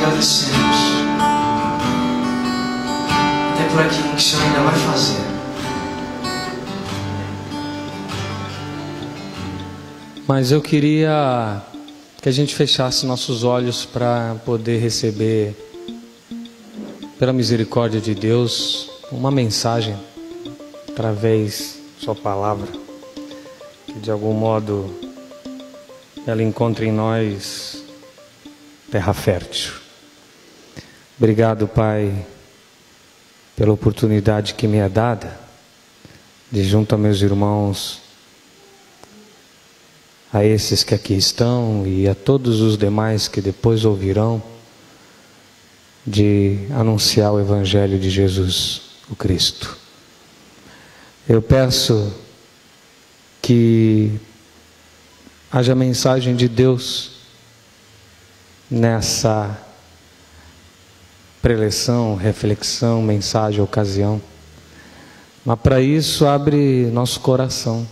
agradecemos, até por aquilo que o Senhor ainda vai fazer. Mas eu queria que a gente fechasse nossos olhos para poder receber, pela misericórdia de Deus, uma mensagem através da sua palavra, que de algum modo ela encontre em nós terra fértil. Obrigado, Pai, pela oportunidade que me é dada de, junto a meus irmãos, a esses que aqui estão e a todos os demais que depois ouvirão, de anunciar o Evangelho de Jesus, o Cristo. Eu peço que haja mensagem de Deus nessa preleção, reflexão, mensagem, ocasião. Mas para isso abre nosso coração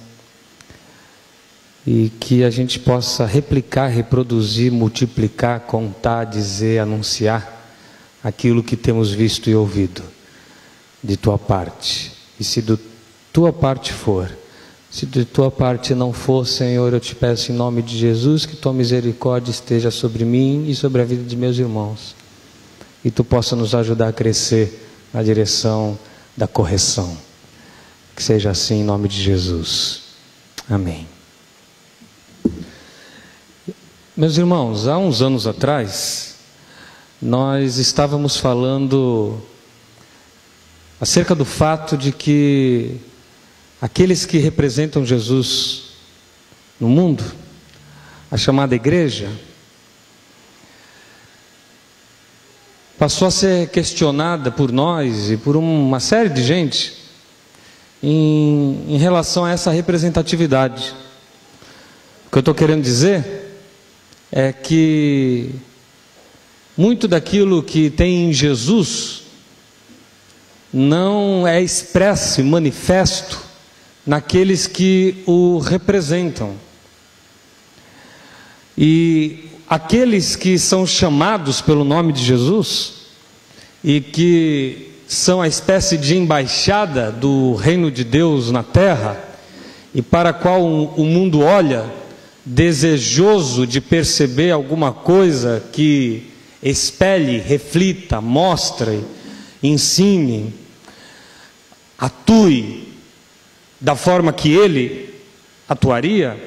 e que a gente possa replicar, reproduzir, multiplicar, contar, dizer, anunciar aquilo que temos visto e ouvido de tua parte. E se de tua parte for, se de tua parte não for, Senhor, eu te peço em nome de Jesus que tua misericórdia esteja sobre mim e sobre a vida de meus irmãos, e tu possa nos ajudar a crescer na direção da correção. Que seja assim em nome de Jesus. Amém. Meus irmãos, há uns anos atrás nós estávamos falando acerca do fato de que aqueles que representam Jesus no mundo, a chamada igreja, passou a ser questionada por nós e por uma série de gente em relação a essa representatividade. O que eu estou querendo dizer é que muito daquilo que tem em Jesus não é expresso e manifesto naqueles que o representam. E aqueles que são chamados pelo nome de Jesus e que são a espécie de embaixada do reino de Deus na terra, e para a qual o mundo olha desejoso de perceber alguma coisa que espelhe, reflita, mostre, ensine, atue da forma que ele atuaria,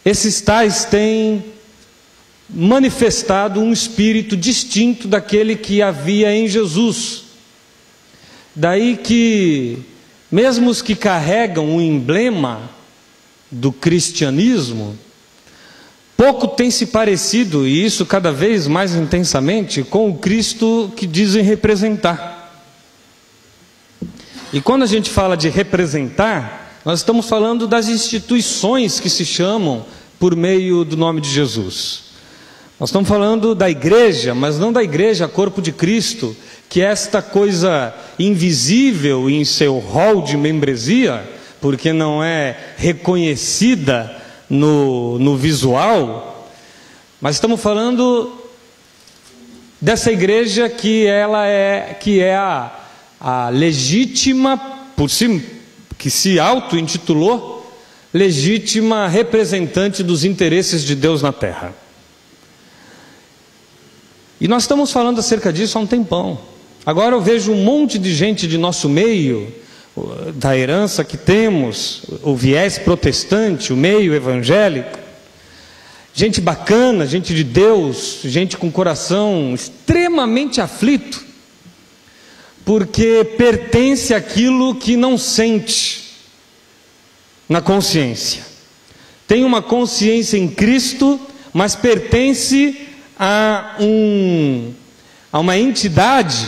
esses tais têm manifestado um espírito distinto daquele que havia em Jesus. Daí que, mesmo os que carregam o emblema do cristianismo, pouco tem se parecido, e isso cada vez mais intensamente, com o Cristo que dizem representar. E quando a gente fala de representar, nós estamos falando das instituições que se chamam por meio do nome de Jesus. Nós estamos falando da igreja, mas não da igreja, corpo de Cristo, que é esta coisa invisível em seu rol de membresia, porque não é reconhecida no visual, mas estamos falando dessa igreja que ela é a legítima, que se auto-intitulou legítima representante dos interesses de Deus na terra. E nós estamos falando acerca disso há um tempão. Agora eu vejo um monte de gente de nosso meio, da herança que temos, o viés protestante, o meio evangélico, gente bacana, gente de Deus, gente com coração extremamente aflito, porque pertence àquilo que não sente na consciência. Tem uma consciência em Cristo, mas pertence a uma entidade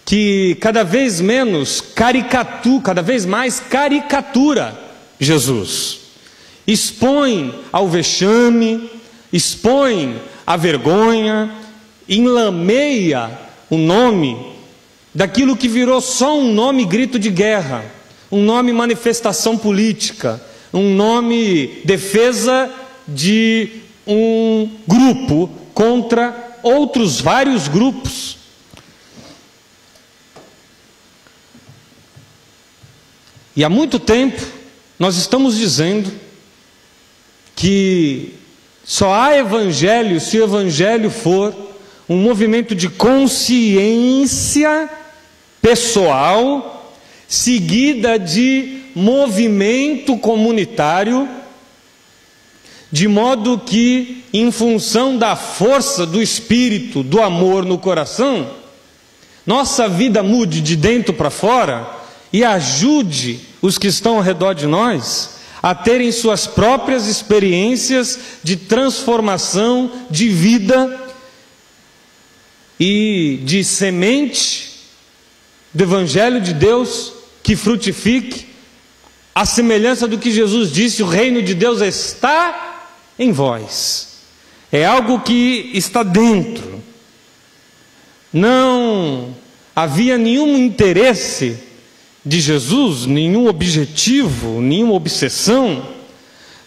que cada vez mais caricatura Jesus, expõe ao vexame, expõe à vergonha, enlameia o nome daquilo que virou só um nome grito de guerra, um nome manifestação política, um nome defesa de um grupo contra outros vários grupos. E há muito tempo nós estamos dizendo que só há evangelho se o evangelho for um movimento de consciência pessoal, seguida de movimento comunitário, de modo que, em função da força do Espírito, do amor no coração, nossa vida mude de dentro para fora e ajude os que estão ao redor de nós a terem suas próprias experiências de transformação de vida e de semente do Evangelho de Deus que frutifique, à semelhança do que Jesus disse: o reino de Deus está em vós. É algo que está dentro. Não havia nenhum interesse de Jesus, nenhum objetivo, nenhuma obsessão,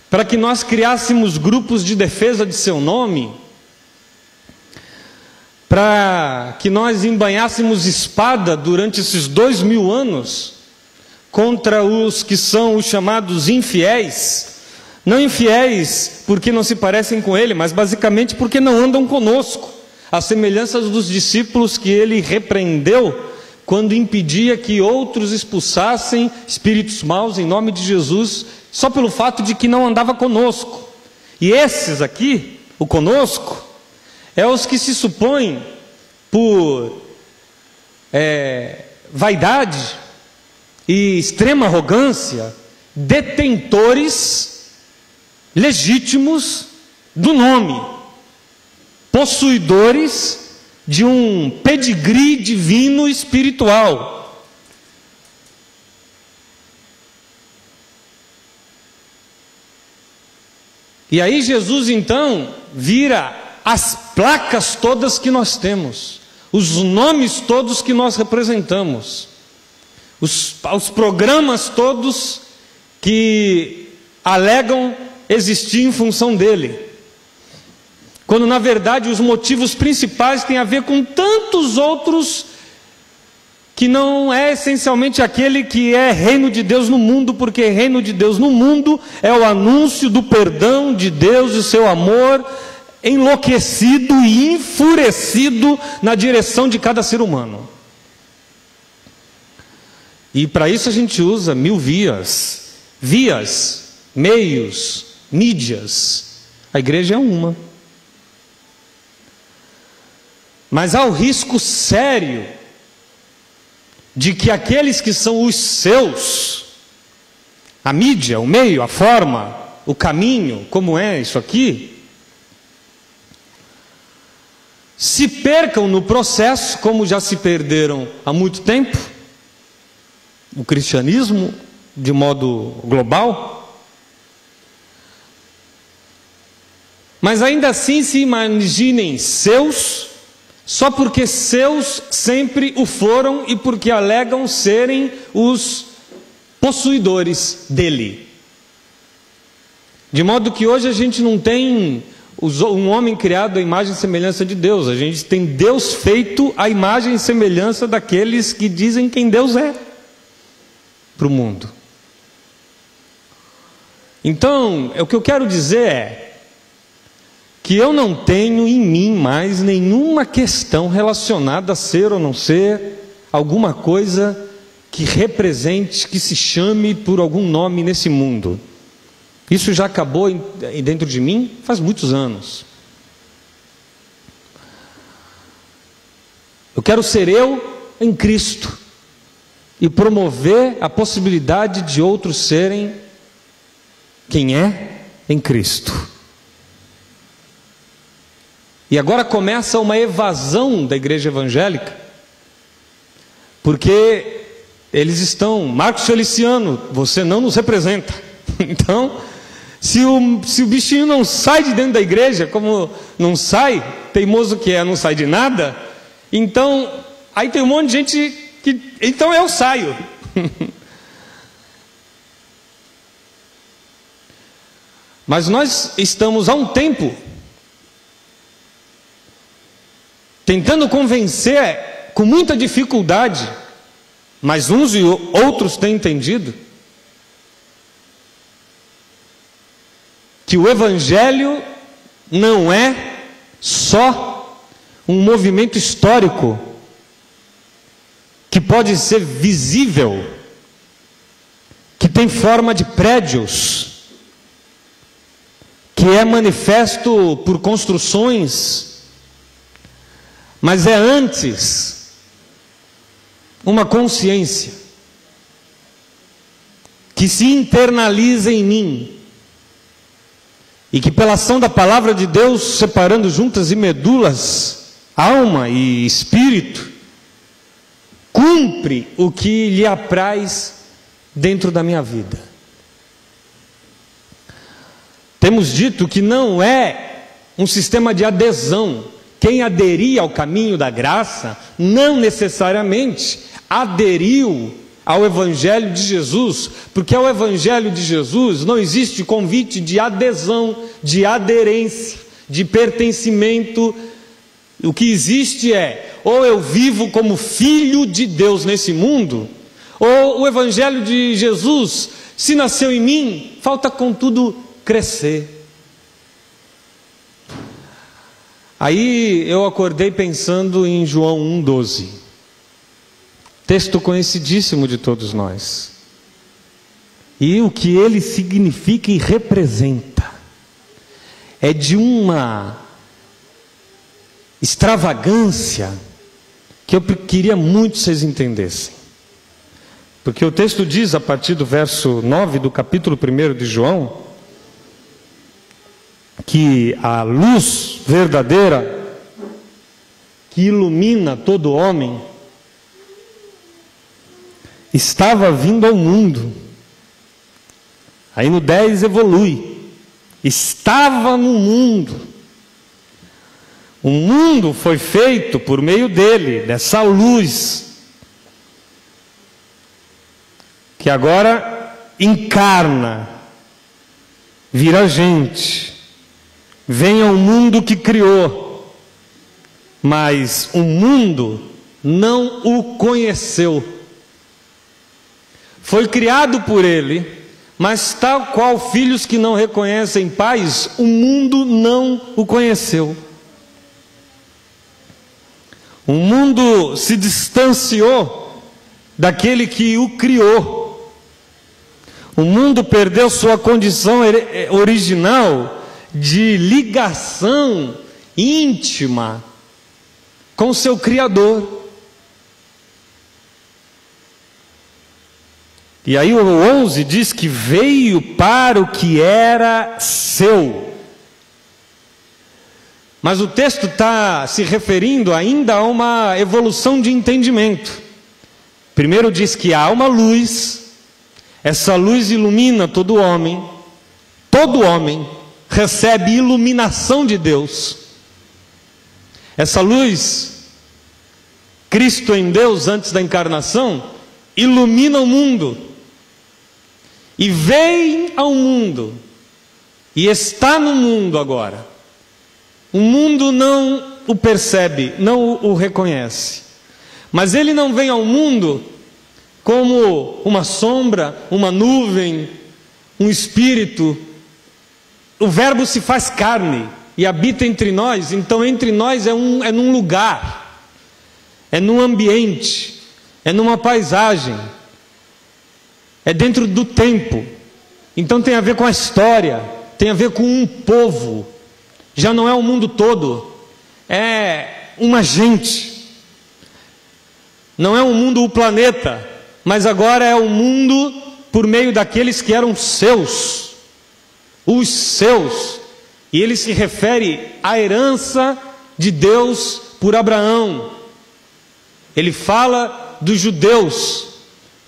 para que nós criássemos grupos de defesa de seu nome, para que nós embanhássemos espada durante esses 2000 anos contra os que são os chamados infiéis. Não infiéis porque não se parecem com ele, mas basicamente porque não andam conosco, à semelhança dos discípulos que ele repreendeu quando impedia que outros expulsassem espíritos maus em nome de Jesus, só pelo fato de que não andava conosco. E esses aqui, o conosco, é os que se supõem por vaidade e extrema arrogância, detentores legítimos do nome, possuidores de um pedigree divino espiritual. E aí Jesus então vira as placas todas que nós temos, os nomes todos que nós representamos, os programas todos que alegam existir em função dele, quando na verdade os motivos principais têm a ver com tantos outros, que não é essencialmente aquele que é reino de Deus no mundo, porque reino de Deus no mundo é o anúncio do perdão de Deus e seu amor enlouquecido e enfurecido na direção de cada ser humano. E para isso a gente usa 1000 vias, meios, mídias. A igreja é uma. Mas há o risco sério de que aqueles que são os seus, a mídia, o meio, a forma, o caminho, como é isso aqui, se percam no processo, como já se perderam há muito tempo, o cristianismo de modo global, mas ainda assim se imaginem seus, só porque seus sempre o foram e porque alegam serem os possuidores dele. De modo que hoje a gente não tem um homem criado à imagem e semelhança de Deus, a gente tem Deus feito à imagem e semelhança daqueles que dizem quem Deus é para o mundo. Então, o que eu quero dizer é que eu não tenho em mim mais nenhuma questão relacionada a ser ou não ser alguma coisa que represente, que se chame por algum nome nesse mundo. Isso já acabou dentro de mim faz muitos anos. Eu quero ser eu em Cristo e promover a possibilidade de outros serem quem é em Cristo. E agora começa uma evasão da igreja evangélica, porque eles estão: Marcos Feliciano, você não nos representa. Então, se o bichinho não sai de dentro da igreja, como não sai, teimoso que é, não sai de nada, então, aí tem um monte de gente que, então eu saio. Mas nós estamos há um tempo tentando convencer com muita dificuldade, mas uns e outros têm entendido, que o Evangelho não é só um movimento histórico que pode ser visível, que tem forma de prédios, que é manifesto por construções, mas é antes uma consciência que se internaliza em mim e que, pela ação da palavra de Deus, separando juntas e medulas, alma e espírito, cumpre o que lhe apraz dentro da minha vida. Temos dito que não é um sistema de adesão. Quem aderia ao caminho da graça não necessariamente aderiu ao Evangelho de Jesus, porque ao Evangelho de Jesus não existe convite de adesão, de aderência, de pertencimento. O que existe é, ou eu vivo como filho de Deus nesse mundo, ou o Evangelho de Jesus, se nasceu em mim, falta contudo crescer. Aí eu acordei pensando em João 1,12, texto conhecidíssimo de todos nós, e o que ele significa e representa é de uma extravagância que eu queria muito que vocês entendessem, porque o texto diz, a partir do verso 9 do capítulo 1 de João, que a luz verdadeira que ilumina todo homem estava vindo ao mundo. Aí no 10 evolui, estava no mundo. O mundo foi feito por meio dele, dessa luz, que agora encarna, vira gente, vem ao mundo que criou, mas o mundo não o conheceu. Foi criado por ele, mas tal qual filhos que não reconhecem pais, o mundo não o conheceu. O mundo se distanciou daquele que o criou. O mundo perdeu sua condição original de ligação íntima com seu Criador. E aí o 11 diz que veio para o que era seu. Mas o texto está se referindo ainda a uma evolução de entendimento. Primeiro diz que há uma luz, essa luz ilumina todo homem recebe iluminação de Deus. Essa luz, Cristo em Deus antes da encarnação, ilumina o mundo, e vem ao mundo, e está no mundo agora. O mundo não o percebe, não o reconhece, mas ele não vem ao mundo como uma sombra, uma nuvem, um espírito. O verbo se faz carne e habita entre nós. Então entre nós é num lugar, é num ambiente, é numa paisagem, é dentro do tempo. Então tem a ver com a história, tem a ver com um povo. Já não é o mundo todo, é uma gente. Não é um mundo, o planeta, mas agora é o mundo por meio daqueles que eram seus, os seus. E ele se refere à herança de Deus por Abraão. Ele fala dos judeus.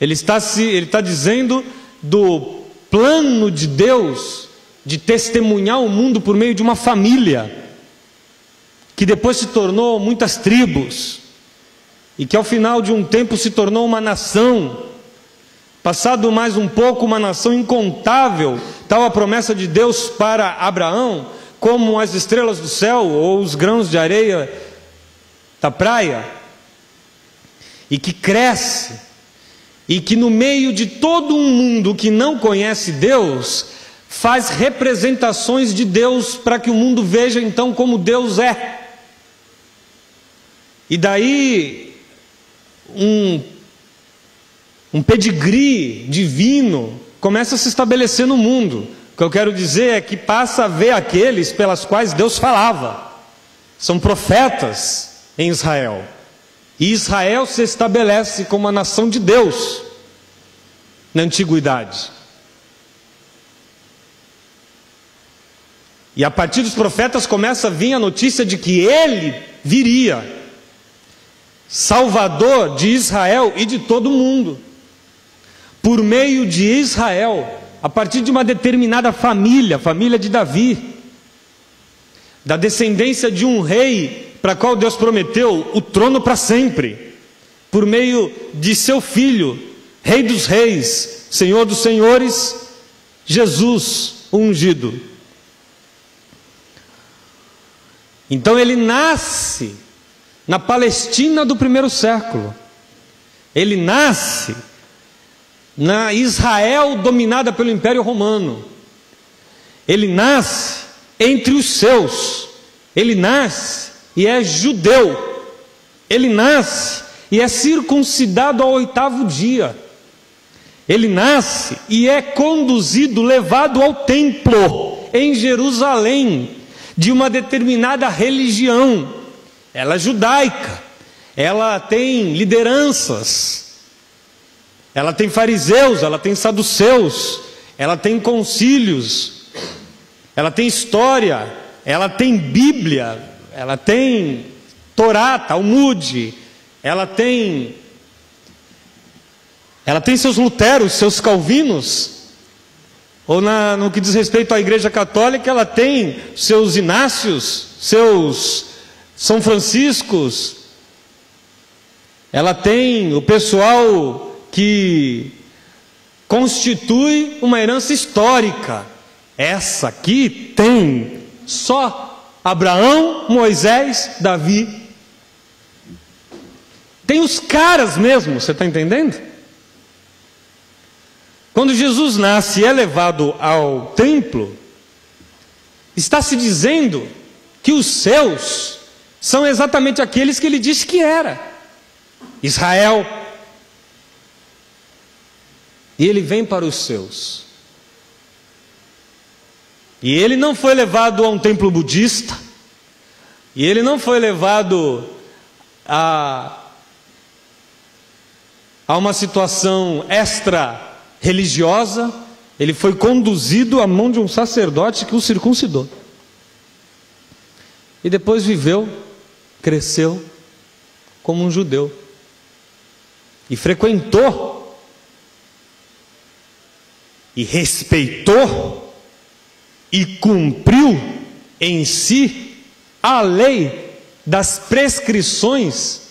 Ele está dizendo do plano de Deus de testemunhar o mundo por meio de uma família, que depois se tornou muitas tribos, e que ao final de um tempo se tornou uma nação. Passado mais um pouco, uma nação incontável, tal a promessa de Deus para Abraão, como as estrelas do céu ou os grãos de areia da praia, e que cresce, e que no meio de todo um mundo que não conhece Deus, faz representações de Deus para que o mundo veja então como Deus é. E daí um pedigree divino começa a se estabelecer no mundo. O que eu quero dizer é que passa a ver aqueles pelas quais Deus falava. São profetas em Israel. E Israel se estabelece como a nação de Deus na antiguidade. E a partir dos profetas começa a vir a notícia de que ele viria, Salvador de Israel e de todo o mundo, por meio de Israel, a partir de uma determinada família, a família de Davi, da descendência de um rei para qual Deus prometeu o trono para sempre, por meio de seu filho, Rei dos Reis, Senhor dos Senhores, Jesus, o ungido. Então ele nasce na Palestina do primeiro século, ele nasce na Israel dominada pelo Império Romano, ele nasce entre os seus, ele nasce e é judeu, ele nasce e é circuncidado ao 8º dia, ele nasce e é conduzido, levado ao templo em Jerusalém, de uma determinada religião. Ela é judaica, ela tem lideranças, ela tem fariseus, ela tem saduceus, ela tem concílios, ela tem história, ela tem Bíblia, ela tem Torá, Talmud, ela tem seus luteros, seus calvinos, ou no que diz respeito à Igreja Católica, ela tem seus Inácios, seus São Franciscos, ela tem o pessoal que constitui uma herança histórica. Essa aqui tem só Abraão, Moisés, Davi. Tem os caras mesmo, você está entendendo? Quando Jesus nasce e é levado ao templo, está se dizendo que os seus são exatamente aqueles que ele disse que era: Israel. E ele vem para os seus. E ele não foi levado a um templo budista, e ele não foi levado a uma situação extra-religiosa, ele foi conduzido à mão de um sacerdote que o circuncidou. E depois viveu, cresceu como um judeu. E frequentou, e respeitou, e cumpriu em si a lei das prescrições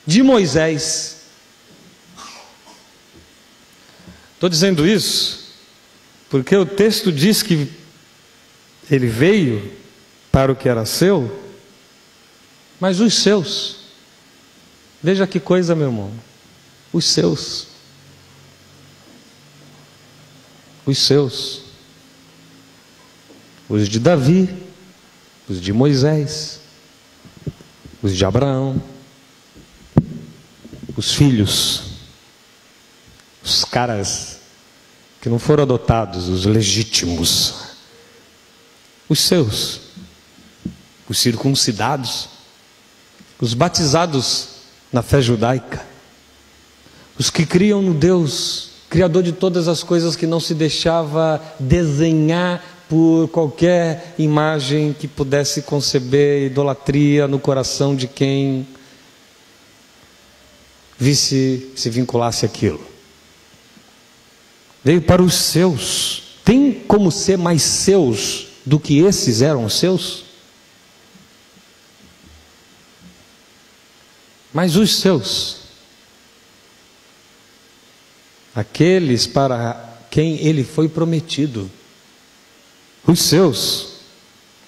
de Moisés. Estou dizendo isso porque o texto diz que ele veio para o que era seu, mas os seus, veja que coisa, meu irmão, os seus, os de Davi, os de Moisés, os de Abraão, os filhos, os caras que não foram adotados, os legítimos, os seus, os circuncidados, os batizados na fé judaica, os que criam no Deus, Criador de todas as coisas, que não se deixava desenhar por qualquer imagem que pudesse conceber idolatria no coração de quem se vinculasse àquilo. Veio para os seus. Tem como ser mais seus do que esses eram seus? Mas os seus, aqueles para quem ele foi prometido, os seus,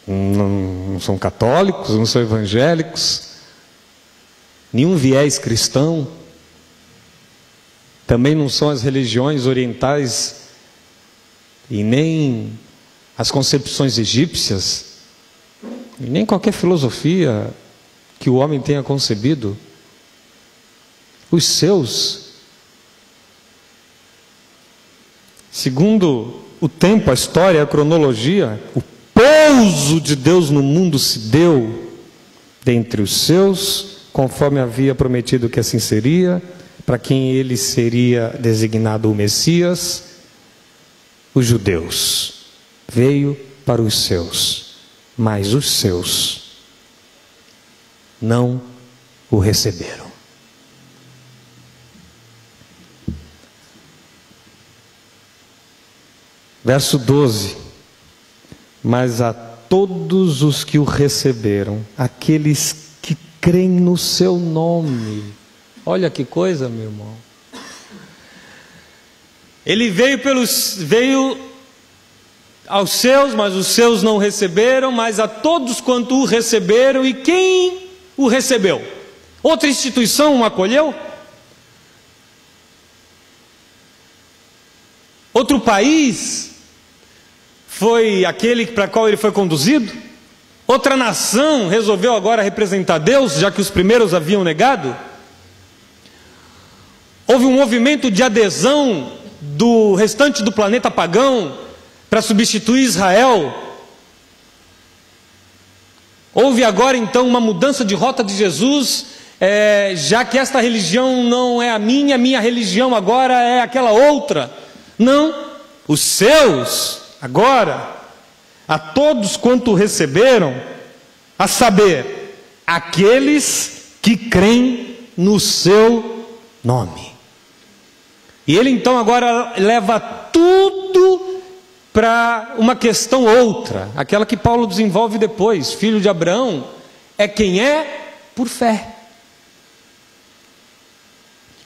não são católicos, não são evangélicos, nenhum viés cristão, também não são as religiões orientais e nem as concepções egípcias, e nem qualquer filosofia que o homem tenha concebido. Os seus, segundo o tempo, a história, a cronologia, o pouso de Deus no mundo se deu dentre os seus, conforme havia prometido que assim seria, para quem ele seria designado o Messias, os judeus. Veio para os seus, mas os seus não o receberam. Verso 12: mas a todos os que o receberam, aqueles que creem no seu nome. Olha que coisa, meu irmão. Ele veio aos seus, mas os seus não receberam, mas a todos quanto o receberam. E quem o recebeu? Outra instituição o acolheu? Outro país foi aquele para qual ele foi conduzido? Outra nação resolveu agora representar Deus, já que os primeiros haviam negado? Houve um movimento de adesão do restante do planeta pagão para substituir Israel. Houve agora então uma mudança de rota de Jesus, já que esta religião não é a minha religião agora é aquela outra. Não, os seus, agora, a todos quanto receberam, a saber, aqueles que creem no seu nome. E ele então agora leva tudo para uma questão outra, aquela que Paulo desenvolve depois. Filho de Abraão é quem é por fé.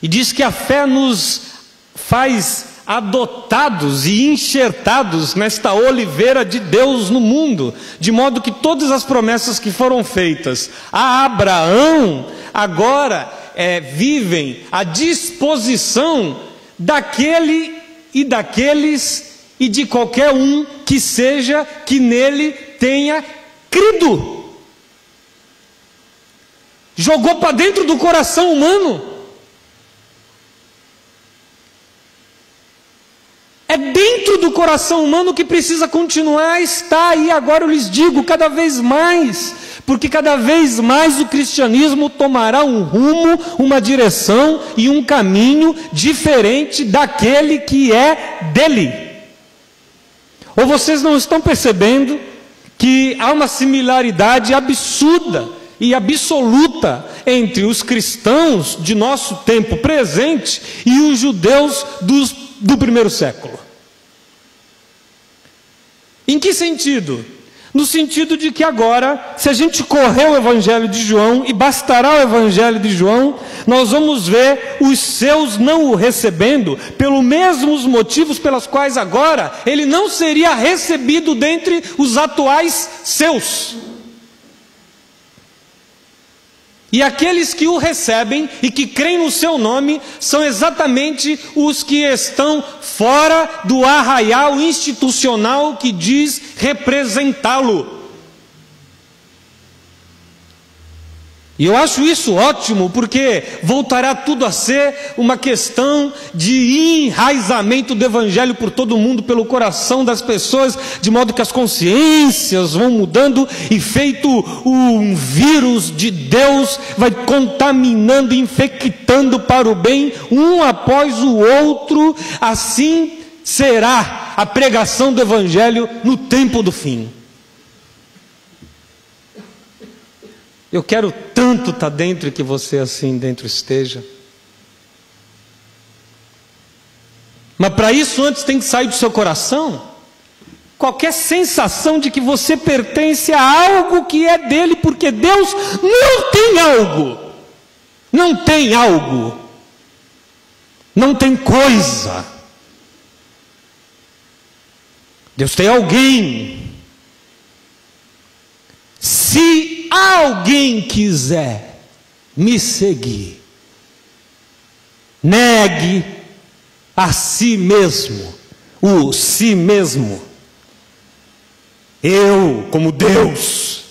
E diz que a fé nos faz adotados e enxertados nesta oliveira de Deus no mundo, de modo que todas as promessas que foram feitas a Abraão agora vivem à disposição daquele e daqueles e de qualquer um que seja que nele tenha crido. Jogou para dentro do coração humano. É dentro do coração humano que precisa continuar a estar, e agora eu lhes digo, cada vez mais, porque cada vez mais o cristianismo tomará um rumo, uma direção e um caminho diferente daquele que é dele. Ou vocês não estão percebendo que há uma similaridade absurda e absoluta entre os cristãos de nosso tempo presente e os judeus do primeiro século? Em que sentido? No sentido de que agora, se a gente correr o Evangelho de João, e bastará o Evangelho de João, nós vamos ver os seus não o recebendo, pelos mesmos motivos pelos quais agora ele não seria recebido dentre os atuais seus. E aqueles que o recebem e que creem no seu nome são exatamente os que estão fora do arraial institucional que diz representá-lo. E eu acho isso ótimo, porque voltará tudo a ser uma questão de enraizamento do Evangelho por todo o mundo, pelo coração das pessoas, de modo que as consciências vão mudando e feito um vírus de Deus, vai contaminando, infectando para o bem, um após o outro. Assim será a pregação do Evangelho no tempo do fim. Eu quero tanto estar dentro, que você assim dentro esteja. Mas para isso antes tem que sair do seu coração qualquer sensação de que você pertence a algo que é dele, porque Deus não tem algo. Não tem algo. Não tem coisa. Deus tem alguém. Se alguém quiser, me seguir, negue a si mesmo, o si mesmo. Eu, como Deus,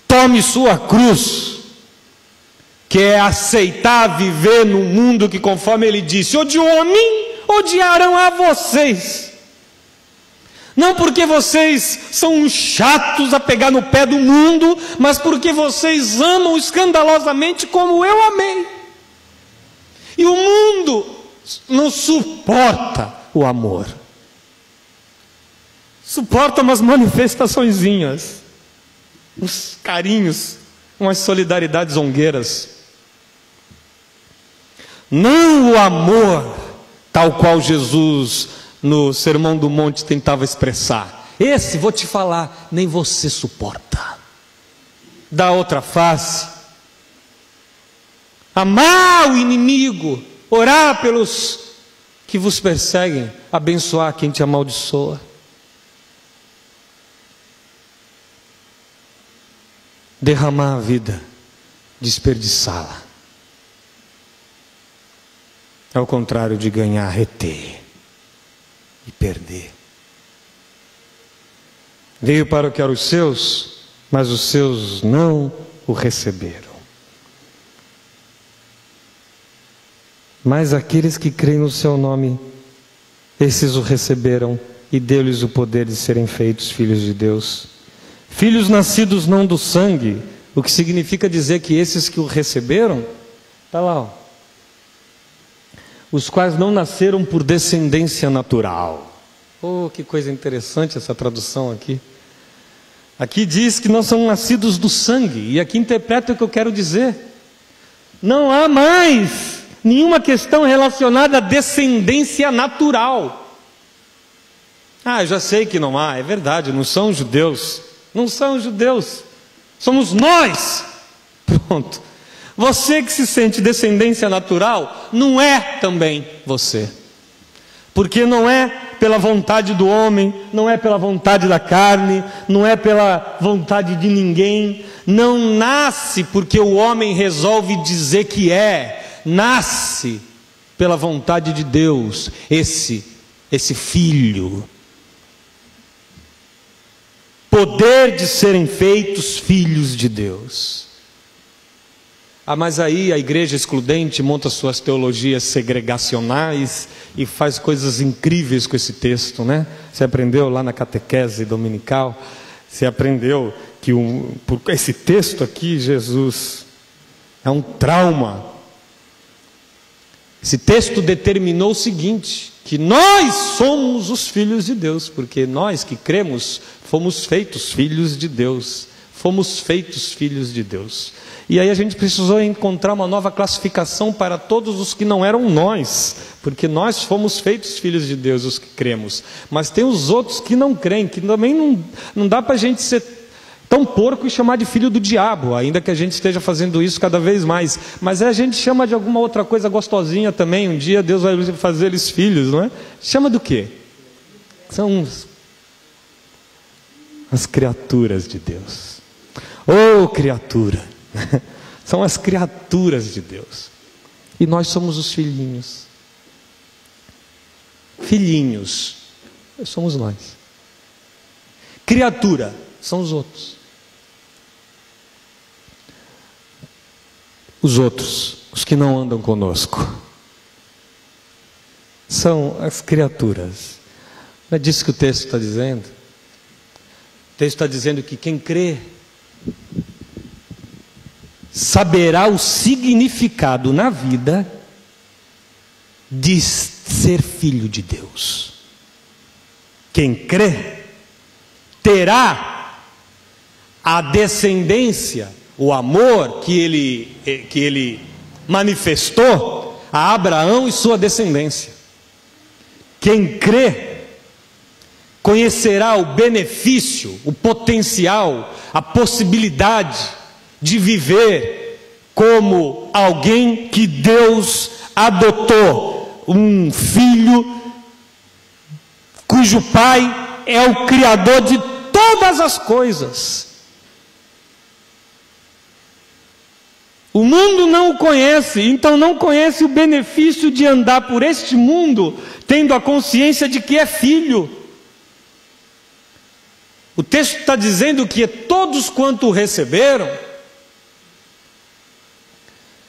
tome sua cruz, que é aceitar viver num mundo que, conforme ele disse, odiarão a vocês. Não porque vocês são uns chatos a pegar no pé do mundo, mas porque vocês amam escandalosamente como eu amei. E o mundo não suporta o amor. Suporta umas manifestaçõezinhas, uns carinhos, umas solidariedades zongueiras. Não o amor tal qual Jesus no Sermão do Monte tentava expressar. Esse, vou te falar, nem você suporta. Da outra face, amar o inimigo, orar pelos que vos perseguem, abençoar quem te amaldiçoa. Derramar a vida, desperdiçá-la. Ao contrário de ganhar, reter e perder. Veio para o que eram os seus, mas os seus não o receberam. Mas aqueles que creem no seu nome, esses o receberam e deu-lhes o poder de serem feitos filhos de Deus. Filhos nascidos não do sangue, o que significa dizer que esses que o receberam, está lá, ó, os quais não nasceram por descendência natural. Oh, que coisa interessante essa tradução aqui. Aqui diz que não são nascidos do sangue, e aqui interpreta o que eu quero dizer. Não há mais nenhuma questão relacionada à descendência natural. Eu já sei que não há, é verdade, não são judeus. Não são judeus, somos nós. Pronto. Você que se sente descendência natural, não é também você. Porque não é pela vontade do homem, não é pela vontade da carne, não é pela vontade de ninguém. Não nasce porque o homem resolve dizer que é. Nasce pela vontade de Deus, esse filho. Poder de serem feitos filhos de Deus. Mas aí a igreja excludente monta suas teologias segregacionais e faz coisas incríveis com esse texto, né? Você aprendeu lá na catequese dominical, você aprendeu que por esse texto aqui, Jesus é um trauma. Esse texto determinou o seguinte, que nós somos os filhos de Deus, porque nós que cremos fomos feitos filhos de Deus, fomos feitos filhos de Deus. E aí a gente precisou encontrar uma nova classificação para todos os que não eram nós, porque nós fomos feitos filhos de Deus, os que cremos. Mas tem os outros que não creem, que também não dá para a gente ser tão porco e chamar de filho do diabo, ainda que a gente esteja fazendo isso cada vez mais. Mas a gente chama de alguma outra coisa gostosinha também. Um dia Deus vai fazer eles filhos, não é? Chama do quê? São as criaturas de Deus. Oh, criatura! São as criaturas de Deus. E nós somos os filhinhos. Filhinhos somos nós. Criatura são os outros. Os outros, os que não andam conosco, são as criaturas. Não é disso que o texto está dizendo? O texto está dizendo que quem crê saberá o significado na vida de ser filho de Deus. Quem crê terá a descendência, o amor que ele manifestou a Abraão e sua descendência. Quem crê conhecerá o benefício, o potencial, a possibilidade de viver como alguém que Deus adotou, um filho cujo pai é o Criador de todas as coisas. O mundo não o conhece, então não conhece o benefício de andar por este mundo, tendo a consciência de que é filho. O texto está dizendo que todos quanto o receberam,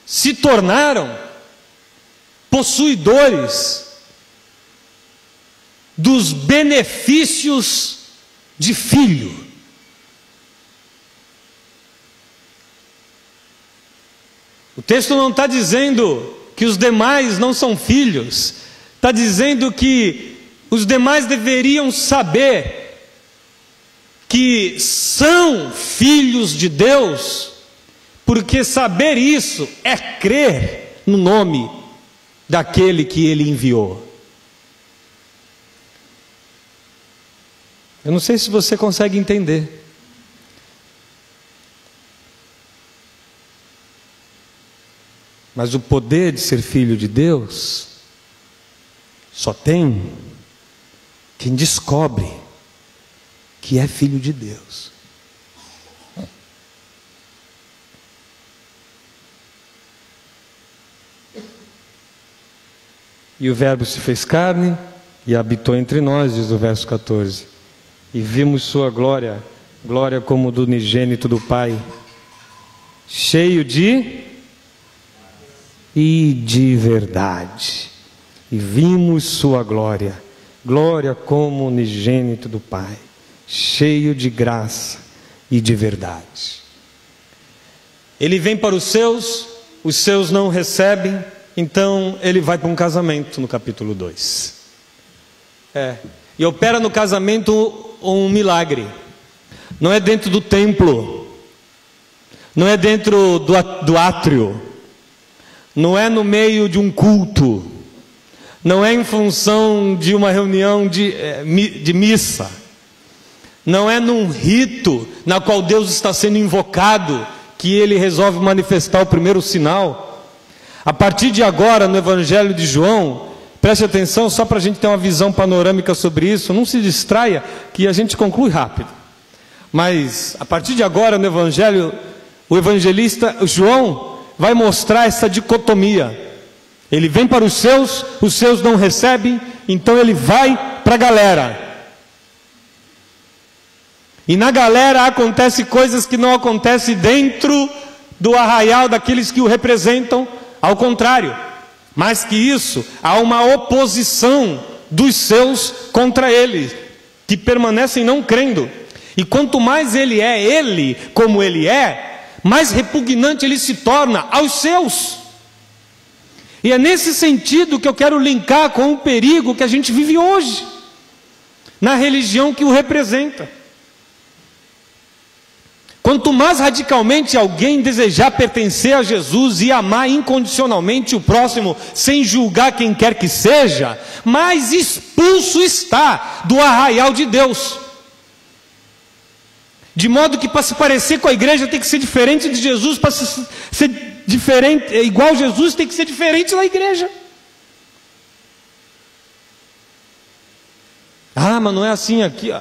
se tornaram possuidores dos benefícios de filho. O texto não está dizendo que os demais não são filhos, está dizendo que os demais deveriam saber que são filhos de Deus, porque saber isso é crer no nome daquele que Ele enviou. Eu não sei se você consegue entender. Mas o poder de ser filho de Deus só tem quem descobre que é filho de Deus. E o Verbo se fez carne e habitou entre nós, diz o verso 14. E vimos sua glória, glória como do unigênito do Pai, cheio de verdade. E vimos sua glória, glória como unigênito do Pai, cheio de graça e de verdade. Ele vem para os seus não recebem, então ele vai para um casamento no capítulo 2. E opera no casamento um milagre. Não é dentro do templo, não é dentro do átrio, não é no meio de um culto, não é em função de uma reunião de missa, não é num rito na qual Deus está sendo invocado que Ele resolve manifestar o primeiro sinal. A partir de agora, no Evangelho de João, preste atenção só para a gente ter uma visão panorâmica sobre isso, não se distraia que a gente conclui rápido. Mas a partir de agora no Evangelho, o evangelista João vai mostrar essa dicotomia. Ele vem para os seus não recebem, então ele vai para a galera. E na galera acontece coisas que não acontecem dentro do arraial daqueles que o representam, ao contrário. Mais que isso, há uma oposição dos seus contra ele, que permanecem não crendo. E quanto mais ele é ele, como ele é, mais repugnante ele se torna aos seus. E é nesse sentido que eu quero linkar com o perigo que a gente vive hoje, na religião que o representa. Quanto mais radicalmente alguém desejar pertencer a Jesus e amar incondicionalmente o próximo, sem julgar quem quer que seja, mais expulso está do arraial de Deus. De modo que para se parecer com a igreja tem que ser diferente de Jesus, para ser diferente, igual a Jesus, tem que ser diferente da igreja. Ah, mas não é assim aqui.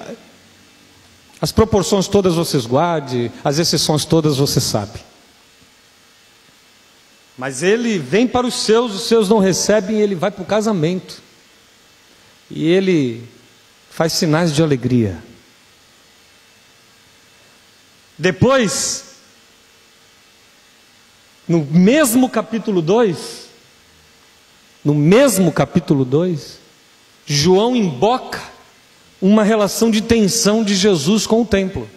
As proporções todas vocês guardem, as exceções todas você sabe. Mas ele vem para os seus não recebem, e ele vai para o casamento. E ele faz sinais de alegria. Depois, no mesmo capítulo 2, João emboca uma relação de tensão de Jesus com o templo.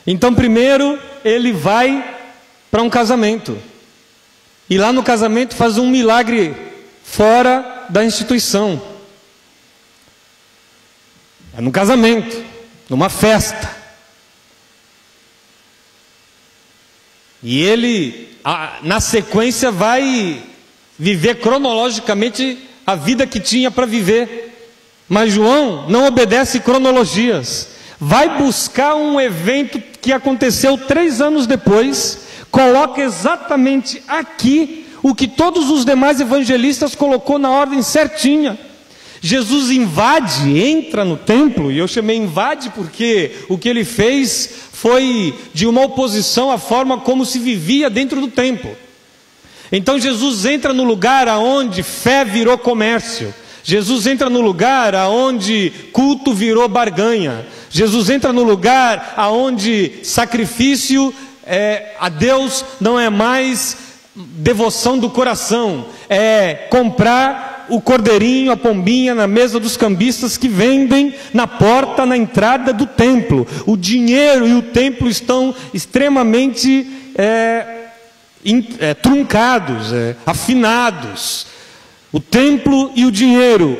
Então, primeiro, ele vai para um casamento. E lá no casamento faz um milagre fora da instituição. É no casamento, numa festa. E ele, na sequência, vai viver cronologicamente a vida que tinha para viver. Mas João não obedece cronologias. Vai buscar um evento que aconteceu 3 anos depois, coloca exatamente aqui o que todos os demais evangelistas colocou na ordem certinha. Jesus invade, entra no templo, e eu chamei invade porque o que ele fez foi de uma oposição à forma como se vivia dentro do templo. Então Jesus entra no lugar aonde fé virou comércio. Jesus entra no lugar aonde culto virou barganha. Jesus entra no lugar aonde sacrifício a Deus não é mais devoção do coração, é comprar o cordeirinho, a pombinha na mesa dos cambistas que vendem na porta, na entrada do templo. O dinheiro e o templo estão extremamente truncados, afinados. O templo e o dinheiro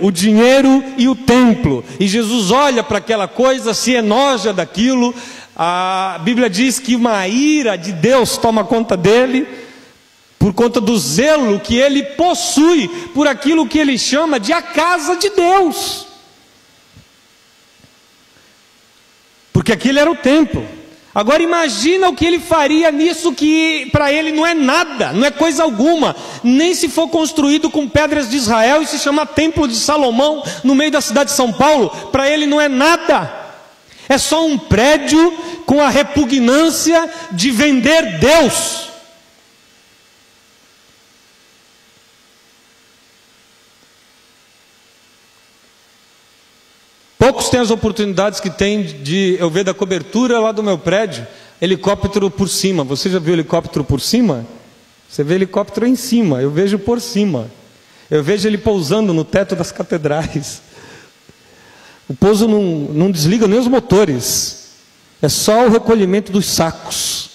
e o templo. E Jesus olha para aquela coisa, se enoja daquilo. A Bíblia diz que uma ira de Deus toma conta dele, por conta do zelo que ele possui por aquilo que ele chama de a casa de Deus. Porque aquele era o templo. Agora imagina o que ele faria nisso que para ele não é nada, não é coisa alguma, nem se for construído com pedras de Israel e se chama Templo de Salomão no meio da cidade de São Paulo, para ele não é nada, é só um prédio com a repugnância de vender Deus. Poucos têm as oportunidades que tem de eu ver da cobertura lá do meu prédio, helicóptero por cima. Você já viu helicóptero por cima? Você vê helicóptero em cima, eu vejo por cima. Eu vejo ele pousando no teto das catedrais. O pouso não desliga nem os motores. É só o recolhimento dos sacos.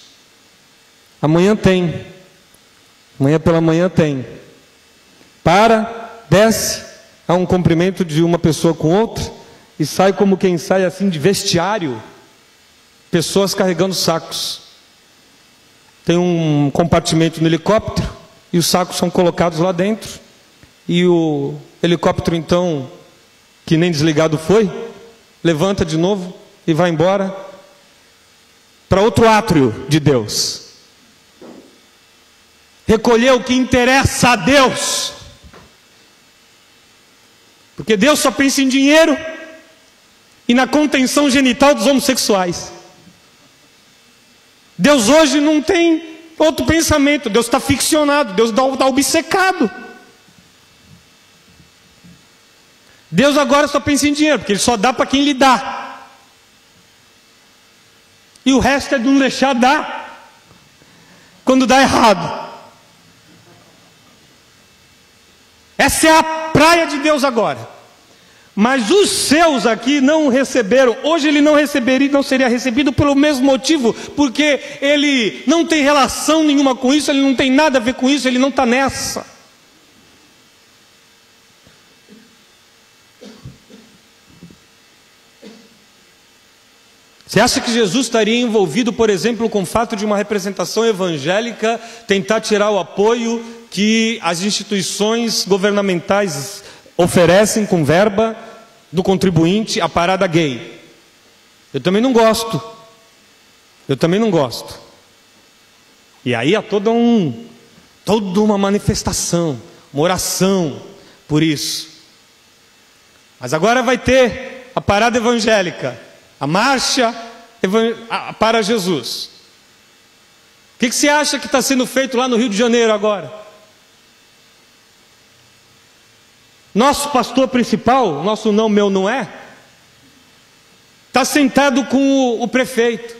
Amanhã tem. Amanhã pela manhã tem. Desce, há um cumprimento de uma pessoa com outra. E sai como quem sai assim de vestiário, pessoas carregando sacos. Tem um compartimento no helicóptero, e os sacos são colocados lá dentro, e o helicóptero então, que nem desligado foi, levanta de novo e vai embora, para outro átrio de Deus. Recolher o que interessa a Deus, porque Deus só pensa em dinheiro, e na contenção genital dos homossexuais. Deus hoje não tem outro pensamento. Deus está ficcionado. Deus está obcecado. Deus agora só pensa em dinheiro, porque Ele só dá para quem lhe dá. E o resto é de não deixar dar quando dá errado. Essa é a praia de Deus agora. Mas os seus aqui não receberam. Hoje ele não receberia, não seria recebido pelo mesmo motivo, porque ele não tem relação nenhuma com isso, ele não tem nada a ver com isso, ele não está nessa. Você acha que Jesus estaria envolvido, por exemplo, com o fato de uma representação evangélica tentar tirar o apoio que as instituições governamentais oferecem com verba do contribuinte à parada gay? Eu também não gosto. E aí há toda uma manifestação, uma oração por isso. Mas agora vai ter a parada evangélica, a marcha para Jesus. O que você acha que está sendo feito lá no Rio de Janeiro agora? Nosso pastor principal, nosso não, meu não é, está sentado com o prefeito,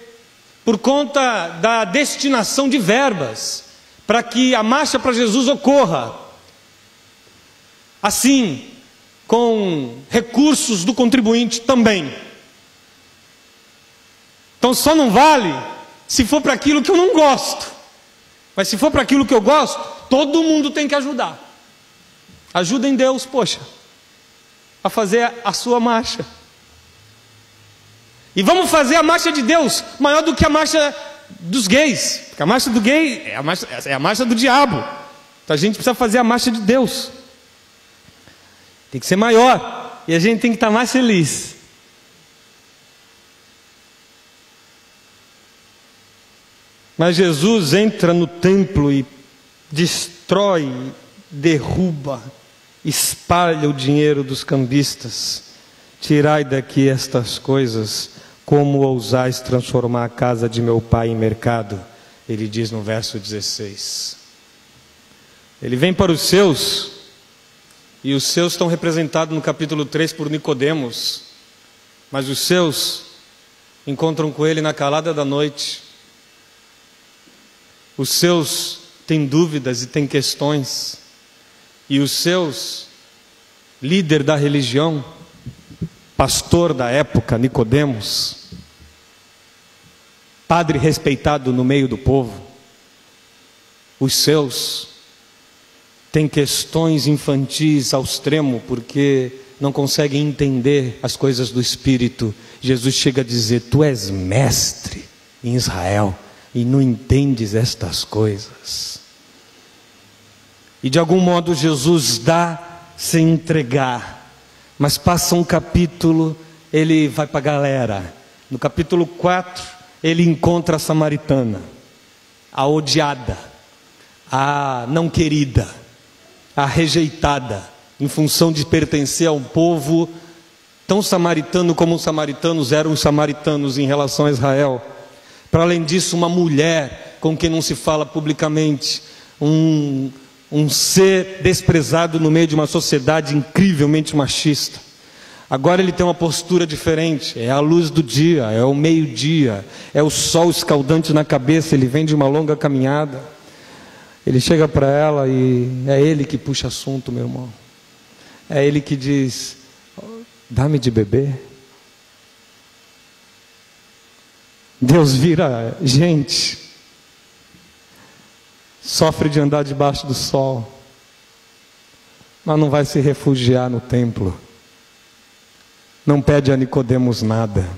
por conta da destinação de verbas, para que a marcha para Jesus ocorra, assim, com recursos do contribuinte também. Então só não vale se for para aquilo que eu não gosto, mas se for para aquilo que eu gosto, todo mundo tem que ajudar. Ajudem Deus, poxa, a fazer a sua marcha. E vamos fazer a marcha de Deus maior do que a marcha dos gays. Porque a marcha do gay é a marcha do diabo. Então a gente precisa fazer a marcha de Deus. Tem que ser maior. E a gente tem que estar mais feliz. Mas Jesus entra no templo e destrói, derruba espalha o dinheiro dos cambistas. Tirai daqui estas coisas, como ousais transformar a casa de meu pai em mercado? Ele diz no verso 16. Ele vem para os seus, e os seus estão representados no capítulo 3 por Nicodemos, mas os seus encontram com ele na calada da noite. Os seus têm dúvidas e têm questões, e os seus, líder da religião, pastor da época, Nicodemos, padre respeitado no meio do povo, os seus têm questões infantis ao extremo, porque não conseguem entender as coisas do Espírito. Jesus chega a dizer: tu és mestre em Israel e não entendes estas coisas. E de algum modo Jesus dá sem entregar, mas passa um capítulo, ele vai para a galera. No capítulo 4, ele encontra a samaritana, a odiada, a não querida, a rejeitada, em função de pertencer a um povo tão samaritano como os samaritanos eram os samaritanos em relação a Israel. Para além disso, uma mulher com quem não se fala publicamente, um ser desprezado no meio de uma sociedade incrivelmente machista. Agora ele tem uma postura diferente, é a luz do dia, é o meio-dia, é o sol escaldante na cabeça, ele vem de uma longa caminhada. Ele chega para ela e é ele que puxa assunto, meu irmão. É ele que diz: dá-me de beber. Deus vira gente, sofre de andar debaixo do sol, mas não vai se refugiar no templo. Não pede a Nicodemos nada,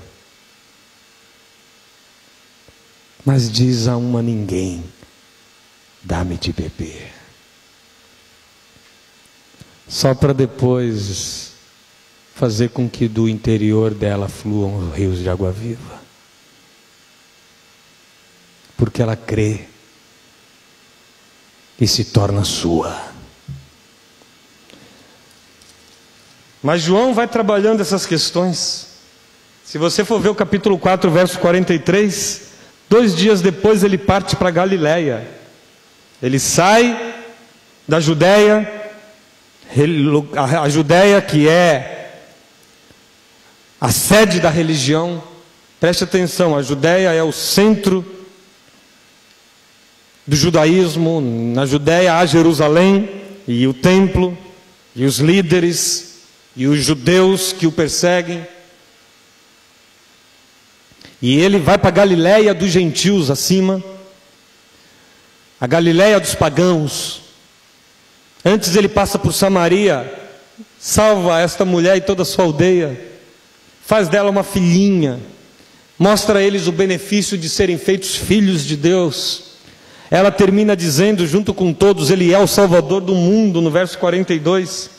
mas diz a uma ninguém: dá-me de beber. Só para depois fazer com que do interior dela fluam os rios de água viva. Porque ela crê e se torna sua. Mas João vai trabalhando essas questões. Se você for ver o capítulo 4, verso 43, 2 dias depois ele parte para Galiléia. Ele sai da Judéia, a Judéia que é a sede da religião. Preste atenção, a Judéia é o centro do judaísmo. Na Judéia há Jerusalém e o templo e os líderes e os judeus que o perseguem. E ele vai para a Galiléia dos gentios acima, a Galiléia dos pagãos. Antes ele passa por Samaria, salva esta mulher e toda a sua aldeia, faz dela uma filhinha, mostra a eles o benefício de serem feitos filhos de Deus. Ela termina dizendo, junto com todos: ele é o Salvador do mundo, no verso 42.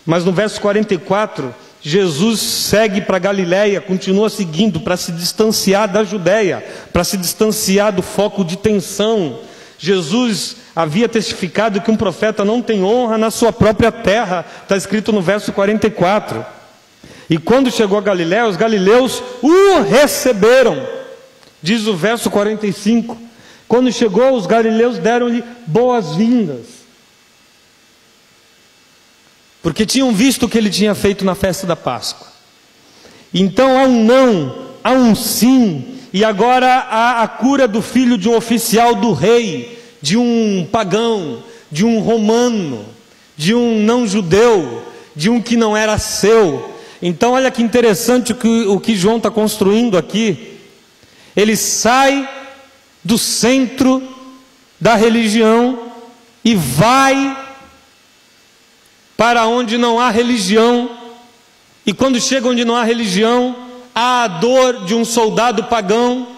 Mas no verso 44, Jesus segue para Galiléia, continua seguindo para se distanciar da Judéia, para se distanciar do foco de tensão. Jesus havia testificado que um profeta não tem honra na sua própria terra, está escrito no verso 44. E quando chegou a Galiléia, os galileus o receberam, diz o verso 45. Quando chegou, os galileus deram-lhe boas-vindas, porque tinham visto o que ele tinha feito na festa da Páscoa. Então há um não, há um sim, e agora há a cura do filho de um oficial do rei, de um pagão, de um romano, de um não judeu, de um que não era seu. Então olha que interessante o que João está construindo aqui. Ele sai do centro da religião e vai para onde não há religião. E quando chega onde não há religião, há a dor de um soldado pagão,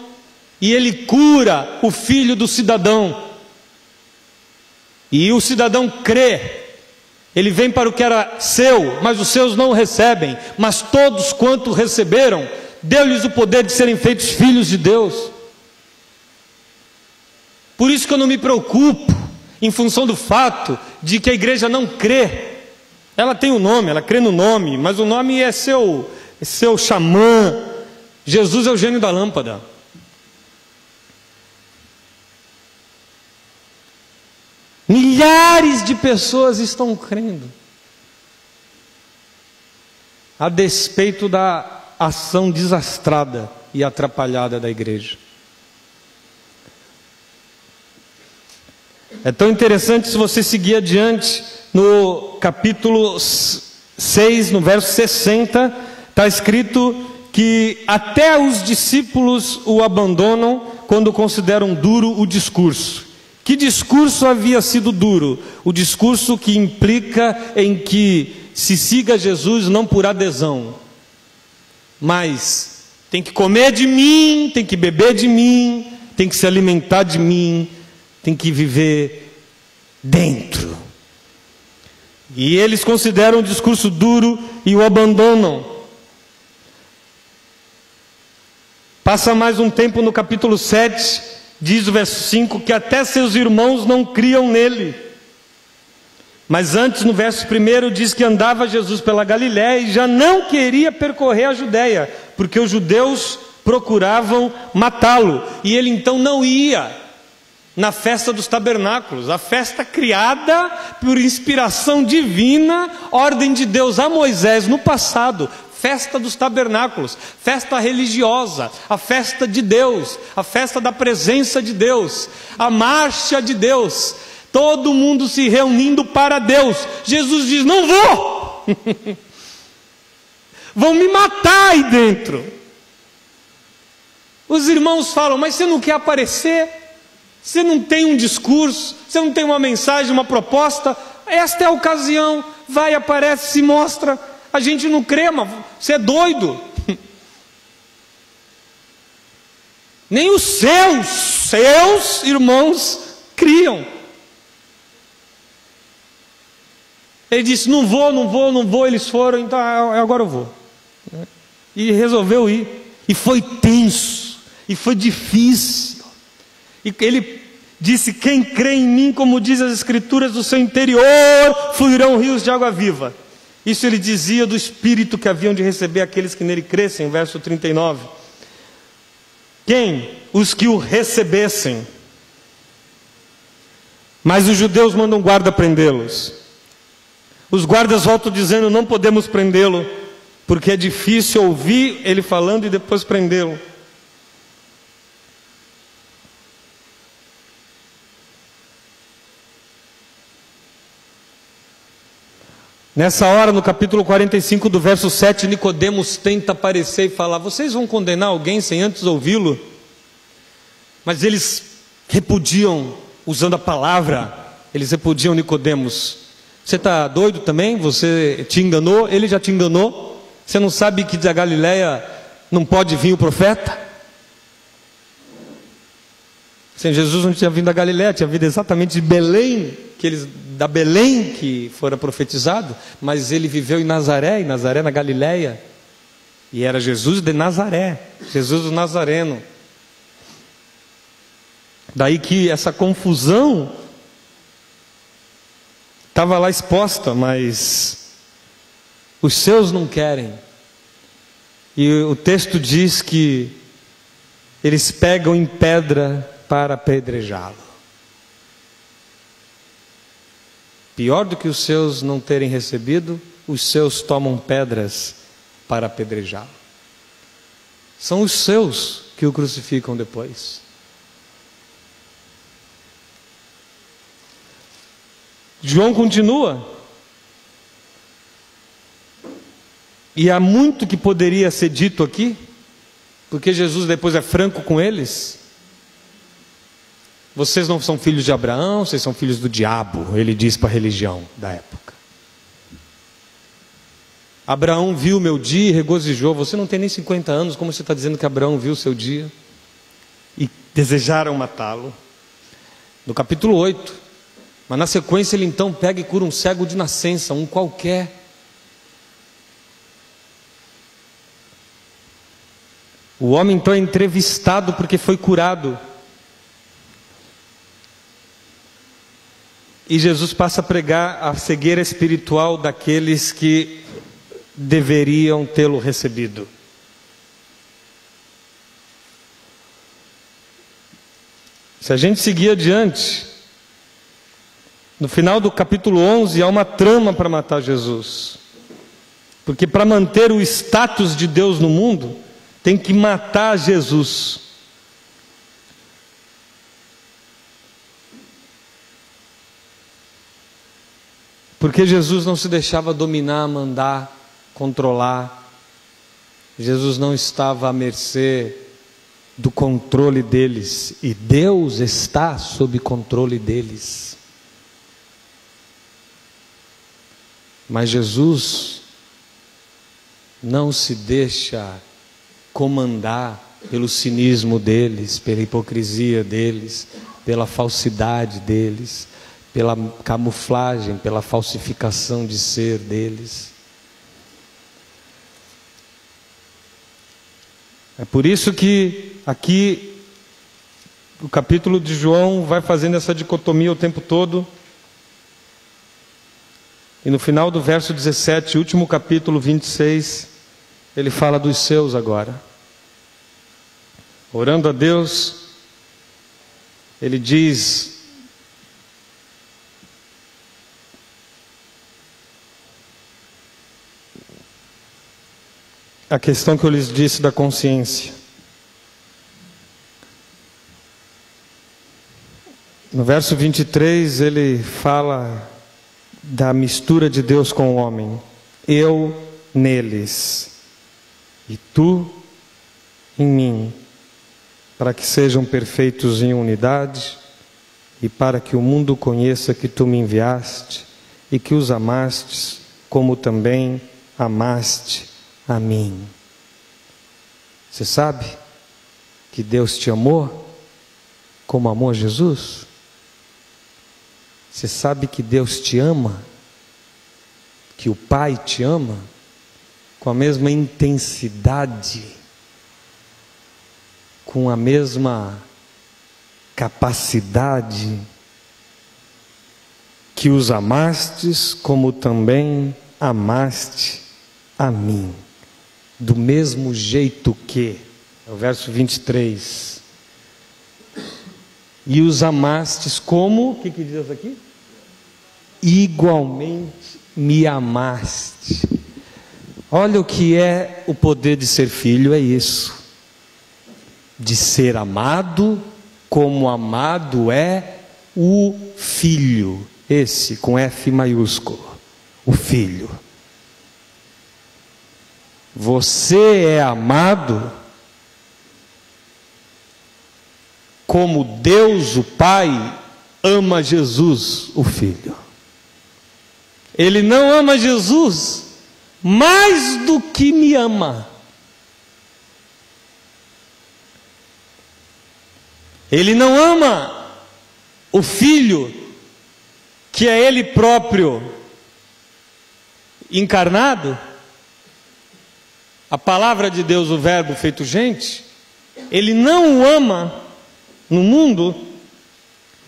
e ele cura o filho do cidadão. E o cidadão crê. Ele vem para o que era seu, mas os seus não o recebem. Mas todos quanto receberam, deu-lhes o poder de serem feitos filhos de Deus. Por isso que eu não me preocupo em função do fato de que a igreja não crê. Ela tem um nome, ela crê no nome, mas o nome é seu xamã. Jesus é o gênio da lâmpada. Milhares de pessoas estão crendo, a despeito da ação desastrada e atrapalhada da igreja. É tão interessante, se você seguir adiante, no capítulo 6, no verso 60, está escrito que até os discípulos o abandonam quando consideram duro o discurso. Que discurso havia sido duro? O discurso que implica em que se siga Jesus não por adesão, mas tem que comer de mim, tem que beber de mim, tem que se alimentar de mim, tem que viver dentro. E eles consideram o discurso duro e o abandonam. Passa mais um tempo, no capítulo 7, diz o verso 5, que até seus irmãos não criam nele. Mas antes, no verso 1, diz que andava Jesus pela Galiléia e já não queria percorrer a Judéia, porque os judeus procuravam matá-lo. E ele então não ia na festa dos tabernáculos, a festa criada por inspiração divina, ordem de Deus a Moisés no passado. Festa dos tabernáculos, festa religiosa, a festa de Deus, a festa da presença de Deus, a marcha de Deus, todo mundo se reunindo para Deus. Jesus diz: não vou, vão me matar aí dentro. Os irmãos falam: mas você não quer aparecer? Você não tem um discurso, você não tem uma mensagem, uma proposta? Esta é a ocasião, vai, aparece, se mostra. A gente não crê, mas você é doido. Nem os seus irmãos criam. Ele disse: não vou, eles foram, então agora eu vou. E resolveu ir. E foi tenso, e foi difícil. E ele disse: quem crê em mim, como diz as Escrituras, do seu interior fluirão rios de água viva. Isso ele dizia do Espírito que haviam de receber aqueles que nele crescem, verso 39. Quem? Os que o recebessem. Mas os judeus mandam guarda prendê-los. Os guardas voltam dizendo: não podemos prendê-lo, porque é difícil ouvir ele falando e depois prendê-lo. Nessa hora, no capítulo 45, do verso 7, Nicodemos tenta aparecer e falar: vocês vão condenar alguém sem antes ouvi-lo? Mas eles repudiam, usando a palavra, eles repudiam Nicodemos. Você está doido também? Você te enganou? Ele já te enganou? Você não sabe que da Galiléia não pode vir o profeta? Sem Jesus não tinha vindo da Galiléia, tinha vindo exatamente de Belém, da Belém que fora profetizado, mas ele viveu em Nazaré na Galiléia, e era Jesus de Nazaré, Jesus o Nazareno. Daí que essa confusão estava lá exposta, mas os seus não querem. E o texto diz que eles pegam em pedra para apedrejá-lo. Pior do que os seus não terem recebido, os seus tomam pedras para apedrejá-lo. São os seus que o crucificam depois. João continua. E há muito que poderia ser dito aqui, porque Jesus depois é franco com eles. Vocês não são filhos de Abraão, vocês são filhos do diabo, ele diz para a religião da época. Abraão viu meu dia e regozijou. Você não tem nem 50 anos, como você está dizendo que Abraão viu o seu dia? E desejaram matá-lo. No capítulo 8. Mas na sequência ele então pega e cura um cego de nascença, um qualquer. O homem então é entrevistado porque foi curado. E Jesus passa a pregar a cegueira espiritual daqueles que deveriam tê-lo recebido. Se a gente seguir adiante, no final do capítulo 11 há uma trama para matar Jesus. Porque para manter o status de Deus no mundo, tem que matar Jesus. Porque Jesus não se deixava dominar, mandar, controlar. Jesus não estava à mercê do controle deles. E Deus está sob controle deles. Mas Jesus não se deixa comandar pelo cinismo deles, pela hipocrisia deles, pela falsidade deles, pela camuflagem, pela falsificação de ser deles. É por isso que aqui o capítulo de João vai fazendo essa dicotomia o tempo todo. E no final do verso 17, último capítulo 26, ele fala dos seus agora. Orando a Deus, ele diz: a questão que eu lhes disse da consciência. No verso 23, ele fala da mistura de Deus com o homem. Eu neles e tu em mim, para que sejam perfeitos em unidade e para que o mundo conheça que tu me enviaste e que os amastes como também amaste a mim. Você sabe que Deus te amou como amou Jesus? Você sabe que Deus te ama, que o Pai te ama, com a mesma intensidade, com a mesma capacidade, que os amastes como também amaste a mim. Do mesmo jeito que, é o verso 23. E os amastes como, o que diz aqui? Igualmente me amaste. Olha o que é o poder de ser filho, é isso. De ser amado, como amado é o Filho. Esse com F maiúsculo, o Filho. Você é amado como Deus o Pai ama Jesus, o Filho. Ele não ama Jesus mais do que me ama. Ele não ama o Filho, que é Ele próprio encarnado, a palavra de Deus, o Verbo feito gente. Ele não o ama no mundo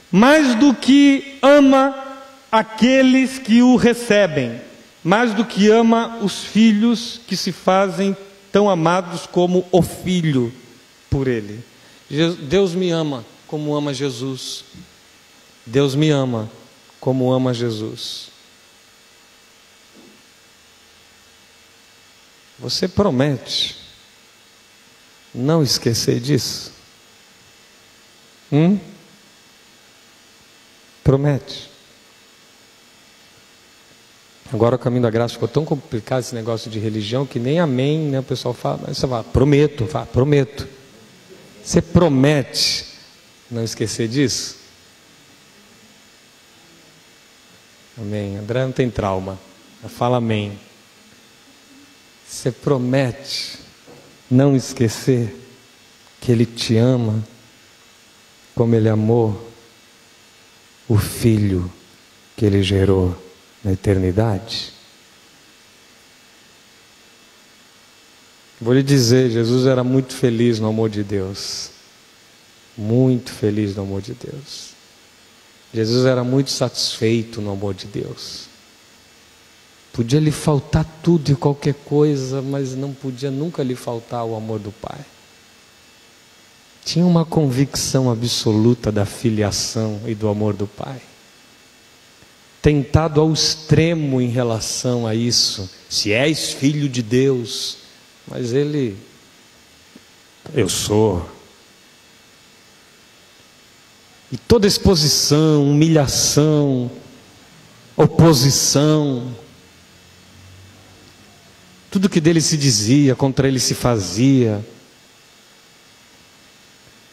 mais do que ama aqueles que o recebem, mais do que ama os filhos que se fazem tão amados como o Filho por Ele. Deus me ama como ama Jesus. Deus me ama como ama Jesus. Você promete não esquecer disso? Promete. Agora o caminho da graça ficou tão complicado, esse negócio de religião, que nem amém, né? O pessoal fala, mas você fala, prometo, prometo. Você promete não esquecer disso? Amém. André não tem trauma. Fala amém. Você promete não esquecer que Ele te ama como Ele amou o Filho que Ele gerou na eternidade? Vou lhe dizer, Jesus era muito feliz no amor de Deus. Muito feliz no amor de Deus. Jesus era muito satisfeito no amor de Deus. Podia lhe faltar tudo e qualquer coisa, mas não podia nunca lhe faltar o amor do Pai. Tinha uma convicção absoluta da filiação e do amor do Pai. Tentado ao extremo em relação a isso. Se és filho de Deus, mas ele, eu sou. E toda exposição, humilhação, oposição, tudo que dele se dizia, contra ele se fazia,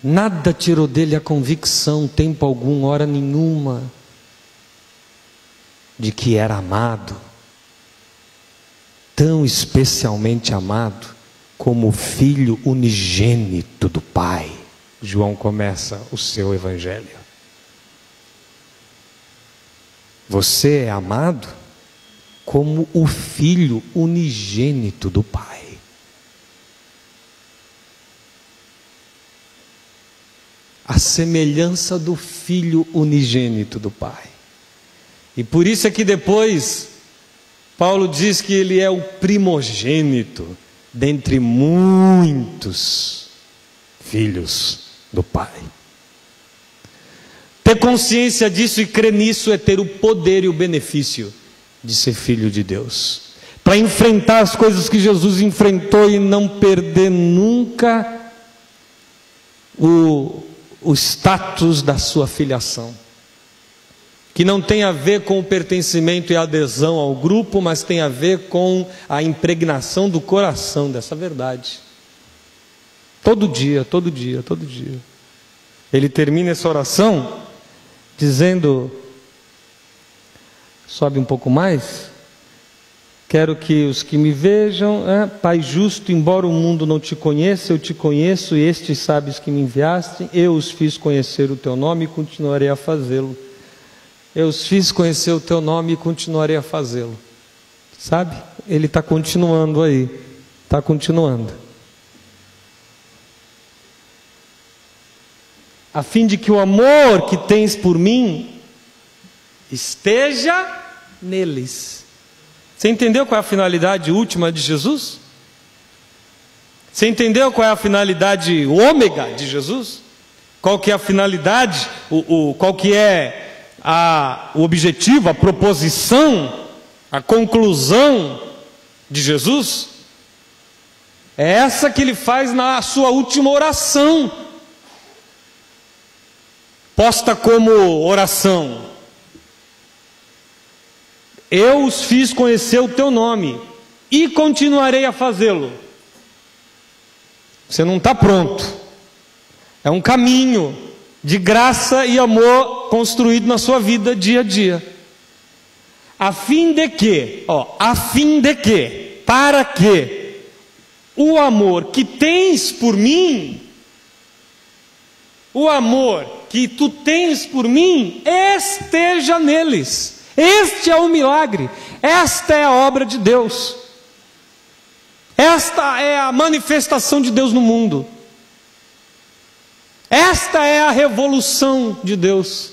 nada tirou dele a convicção, tempo algum, hora nenhuma, de que era amado, tão especialmente amado, como o Filho unigênito do Pai. João começa o seu evangelho. Você é amado como o Filho unigênito do Pai. A semelhança do Filho unigênito do Pai. E por isso é que depois Paulo diz que ele é o primogênito dentre muitos filhos do Pai. Ter consciência disso e crer nisso é ter o poder e o benefício de ser filho de Deus. Para enfrentar as coisas que Jesus enfrentou e não perder nunca o status da sua filiação. Que não tem a ver com o pertencimento e a adesão ao grupo, mas tem a ver com a impregnação do coração dessa verdade. Todo dia, todo dia, todo dia. Ele termina essa oração dizendo, sobe um pouco mais, quero que os que me vejam, Pai justo, embora o mundo não te conheça, eu te conheço, e estes sabes que me enviaste, eu os fiz conhecer o teu nome e continuarei a fazê-lo. Eu os fiz conhecer o teu nome e continuarei a fazê-lo. Sabe? Ele está continuando aí, está continuando. A fim de que o amor que tens por mim esteja neles. Você entendeu qual é a finalidade última de Jesus? Você entendeu qual é a finalidade ômega de Jesus? Qual que é a finalidade, qual que é o objetivo, a proposição, a conclusão de Jesus? É essa que ele faz na sua última oração, posta como oração. Eu os fiz conhecer o teu nome e continuarei a fazê-lo. Você não está pronto. É um caminho de graça e amor construído na sua vida dia a dia. A fim de que, para que o amor que tens por mim, o amor que tu tens por mim, esteja neles. Este é o milagre, esta é a obra de Deus, esta é a manifestação de Deus no mundo, esta é a revolução de Deus,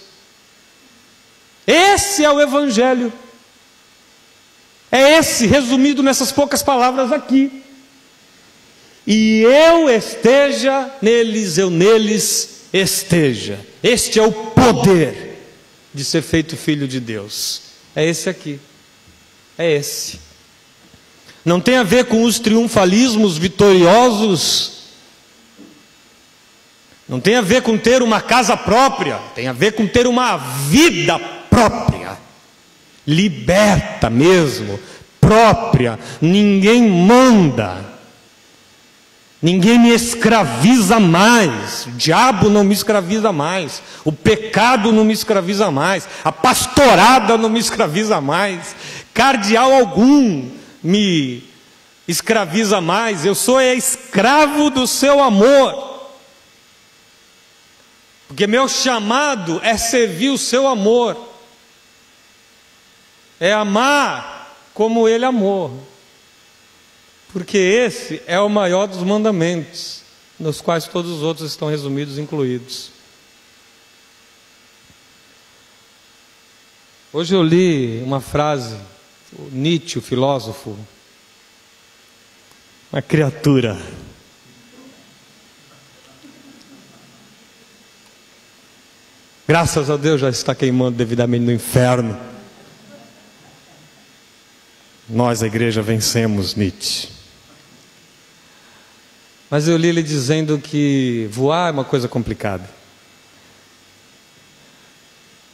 esse é o Evangelho, é esse, resumido nessas poucas palavras aqui. E eu esteja neles, eu neles esteja. Este é o poder de ser feito filho de Deus. É esse aqui. É esse. Não tem a ver com os triunfalismos vitoriosos. Não tem a ver com ter uma casa própria. Tem a ver com ter uma vida própria. Liberta mesmo. Própria. Ninguém manda. Ninguém me escraviza mais, o diabo não me escraviza mais, o pecado não me escraviza mais, a pastorada não me escraviza mais, cardeal algum me escraviza mais, eu sou escravo do seu amor, porque meu chamado é servir o seu amor, é amar como ele amou. Porque esse é o maior dos mandamentos, nos quais todos os outros estão resumidos e incluídos. Hoje eu li uma frase, Nietzsche, o filósofo, uma criatura. Graças a Deus já está queimando devidamente no inferno. Nós, a igreja, vencemos Nietzsche. Mas eu li ele dizendo que voar é uma coisa complicada.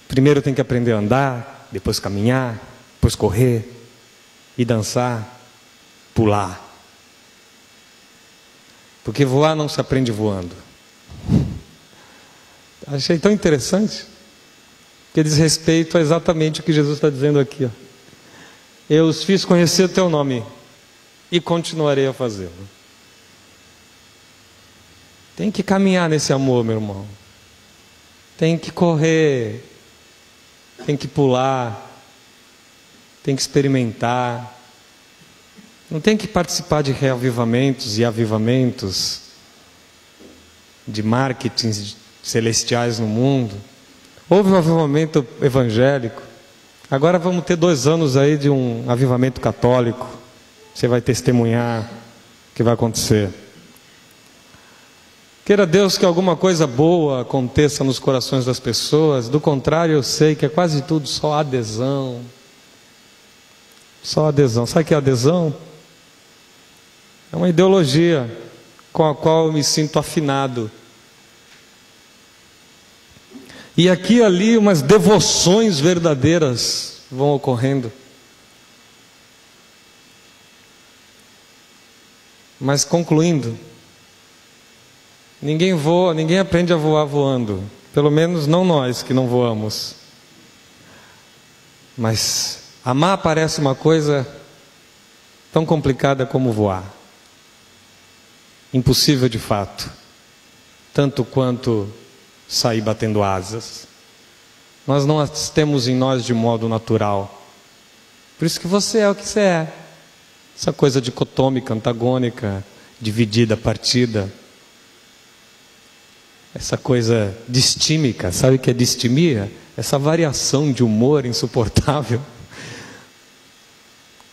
Primeiro tem que aprender a andar, depois caminhar, depois correr, e dançar, pular. Porque voar não se aprende voando. Achei tão interessante, que diz respeito a exatamente o que Jesus está dizendo aqui. Ó. Eu os fiz conhecer o teu nome, e continuarei a fazê-lo. Tem que caminhar nesse amor, meu irmão. Tem que correr, tem que pular, tem que experimentar. Não tem que participar de reavivamentos e avivamentos, de marketings celestiais no mundo. Houve um avivamento evangélico. Agora vamos ter 2 anos aí de um avivamento católico. Você vai testemunhar o que vai acontecer. Queira Deus que alguma coisa boa aconteça nos corações das pessoas. Do contrário, eu sei que é quase tudo só adesão. Só adesão. Sabe o que é adesão? É uma ideologia com a qual eu me sinto afinado. E aqui e ali umas devoções verdadeiras vão ocorrendo. Mas concluindo, ninguém voa, ninguém aprende a voar voando. Pelo menos não nós que não voamos. Mas amar parece uma coisa tão complicada como voar. Impossível de fato, tanto quanto sair batendo asas. Nós não as temos em nós de modo natural. Por isso que você é o que você é. Essa coisa dicotômica, antagônica, dividida, partida. Essa coisa distímica, sabe o que é distimia? Essa variação de humor insuportável.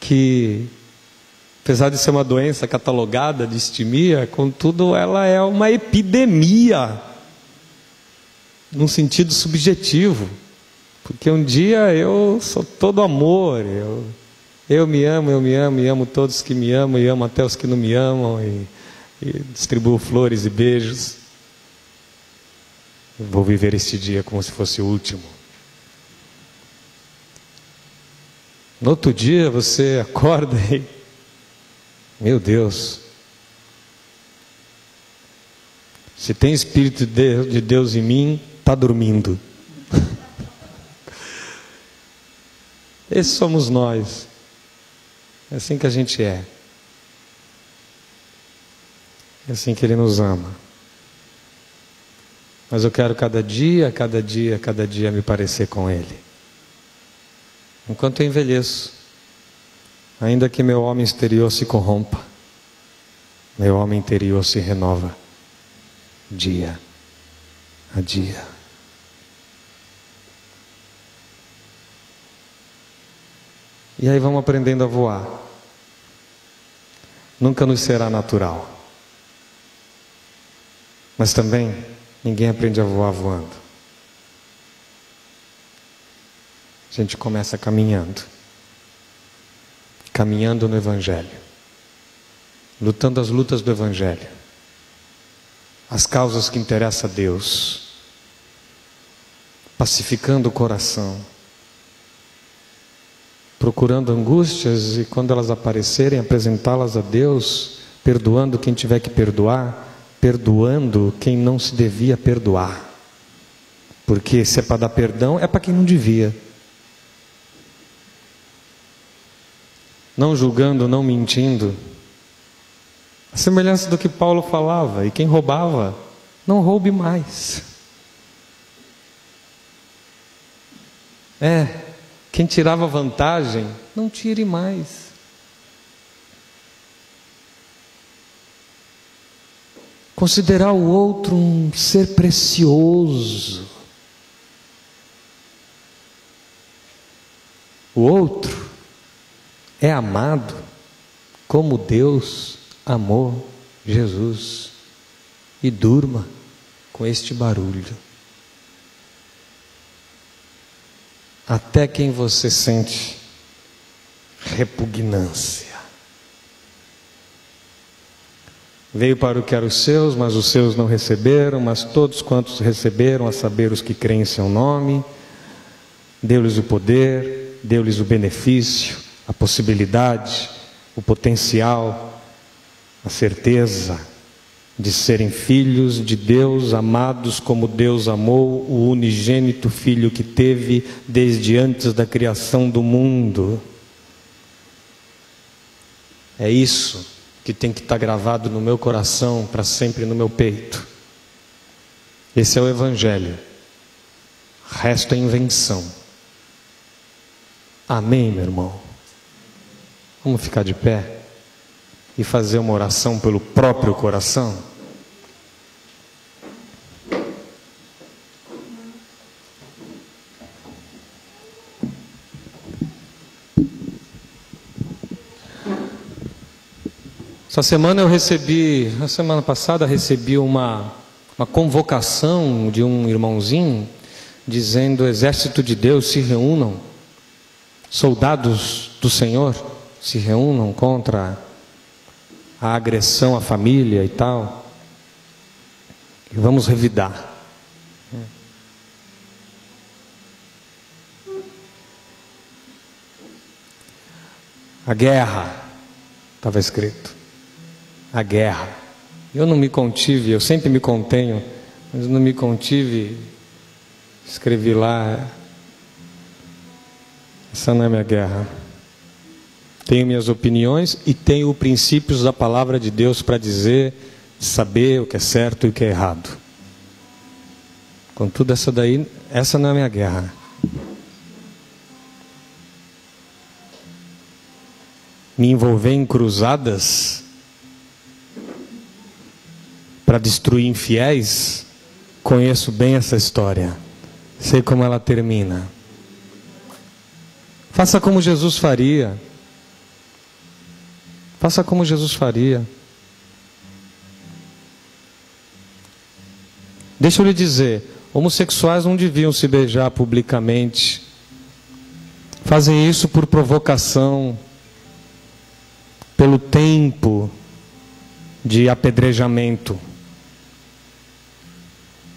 Que, apesar de ser uma doença catalogada, distimia, contudo ela é uma epidemia. Num sentido subjetivo. Porque um dia eu sou todo amor, eu me amo, e amo todos que me amam, e amo até os que não me amam, e distribuo flores e beijos. Eu vou viver este dia como se fosse o último. No outro dia você acorda e, meu Deus, se tem Espírito de Deus em mim, está dormindo. Esses somos nós. É assim que a gente é. É assim que Ele nos ama. Mas eu quero cada dia me parecer com Ele. Enquanto eu envelheço, ainda que meu homem exterior se corrompa, meu homem interior se renova dia a dia. E aí vamos aprendendo a voar. Nunca nos será natural. Mas também ninguém aprende a voar voando. A gente começa caminhando. Caminhando no Evangelho. Lutando as lutas do Evangelho. As causas que interessam a Deus. Pacificando o coração. Procurando angústias e quando elas aparecerem, apresentá-las a Deus, perdoando quem tiver que perdoar, perdoando quem não se devia perdoar. Porque se é para dar perdão, é para quem não devia. Não julgando, não mentindo. A semelhança do que Paulo falava, e quem roubava, não roube mais. Quem tirava vantagem, não tire mais. Considerar o outro um ser precioso. o outro é amado como Deus amou Jesus. E durma com este barulho. Até quem você sente repugnância. Veio para o que era os seus, mas os seus não receberam, mas todos quantos receberam, a saber os que creem em seu nome, deu-lhes o poder, deu-lhes o benefício, a possibilidade, o potencial, a certeza de serem filhos de Deus, amados como Deus amou o unigênito Filho que teve desde antes da criação do mundo. É isso que tem que estar gravado no meu coração, para sempre no meu peito. Esse é o Evangelho. O resto é invenção. Amém, meu irmão? Vamos ficar de pé e fazer uma oração pelo próprio coração? Na semana passada recebi uma convocação de um irmãozinho, dizendo: Exército de Deus, se reúnam, soldados do Senhor, se reúnam contra a agressão à família e tal, e vamos revidar. A guerra, estava escrito. A guerra. Eu não me contive, eu sempre me contenho, mas não me contive, escrevi lá: essa não é minha guerra. Tenho minhas opiniões e tenho princípios da palavra de Deus para dizer, saber o que é certo e o que é errado. Contudo, essa não é a minha guerra. Me envolver em cruzadas para destruir infiéis, conheço bem essa história, sei como ela termina. Faça como Jesus faria. Faça como Jesus faria. Deixa eu lhe dizer, homossexuais não deviam se beijar publicamente. Fazem isso por provocação, pelo tempo de apedrejamento.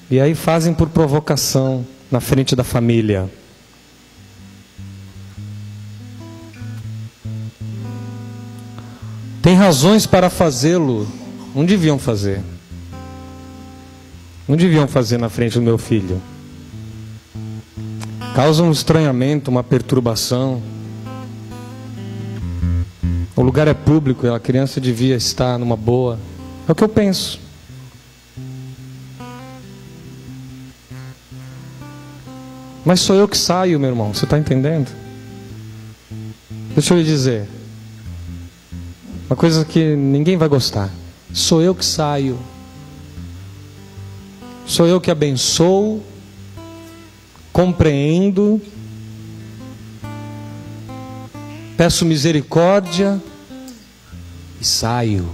E aí fazem por provocação na frente da família. Tem razões para fazê-lo, não deviam fazer. Não deviam fazer na frente do meu filho. Causa um estranhamento, uma perturbação. O lugar é público, a criança devia estar numa boa. É o que eu penso. Mas sou eu que saio, meu irmão, você está entendendo? Deixa eu lhe dizer uma coisa que ninguém vai gostar. Sou eu que saio. Sou eu que abençoo, compreendo, peço misericórdia e saio.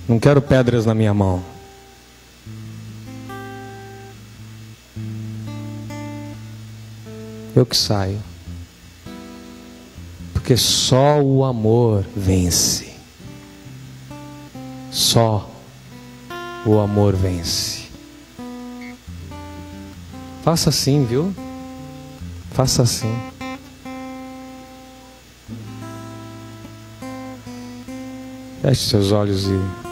Não quero pedras na minha mão. Eu que saio. Porque só o amor vence. Só o amor vence. Faça assim, viu? Faça assim. Feche seus olhos e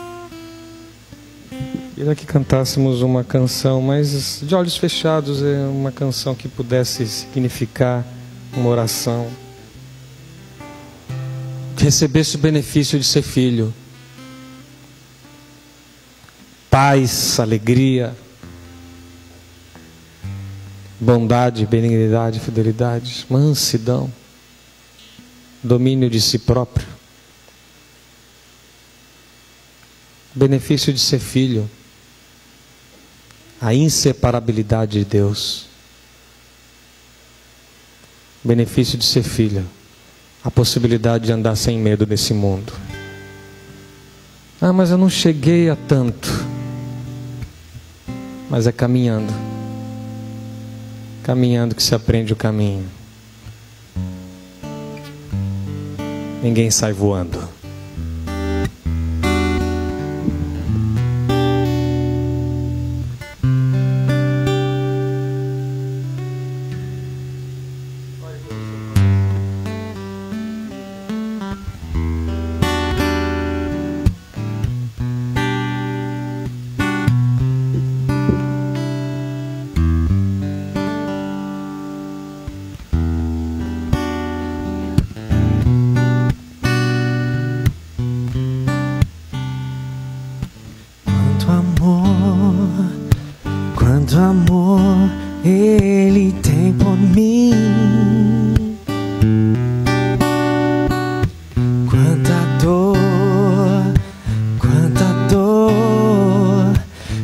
queria que cantássemos uma canção, mas de olhos fechados, é uma canção que pudesse significar uma oração, que recebesse o benefício de ser filho, paz, alegria, bondade, benignidade, fidelidade, mansidão, domínio de si próprio. O benefício de ser filho. A inseparabilidade de Deus. O benefício de ser filho. A possibilidade de andar sem medo nesse mundo. Ah, mas eu não cheguei a tanto. Mas é caminhando. Caminhando que se aprende o caminho. Ninguém sai voando. Quanto amor Ele tem por mim, quanta dor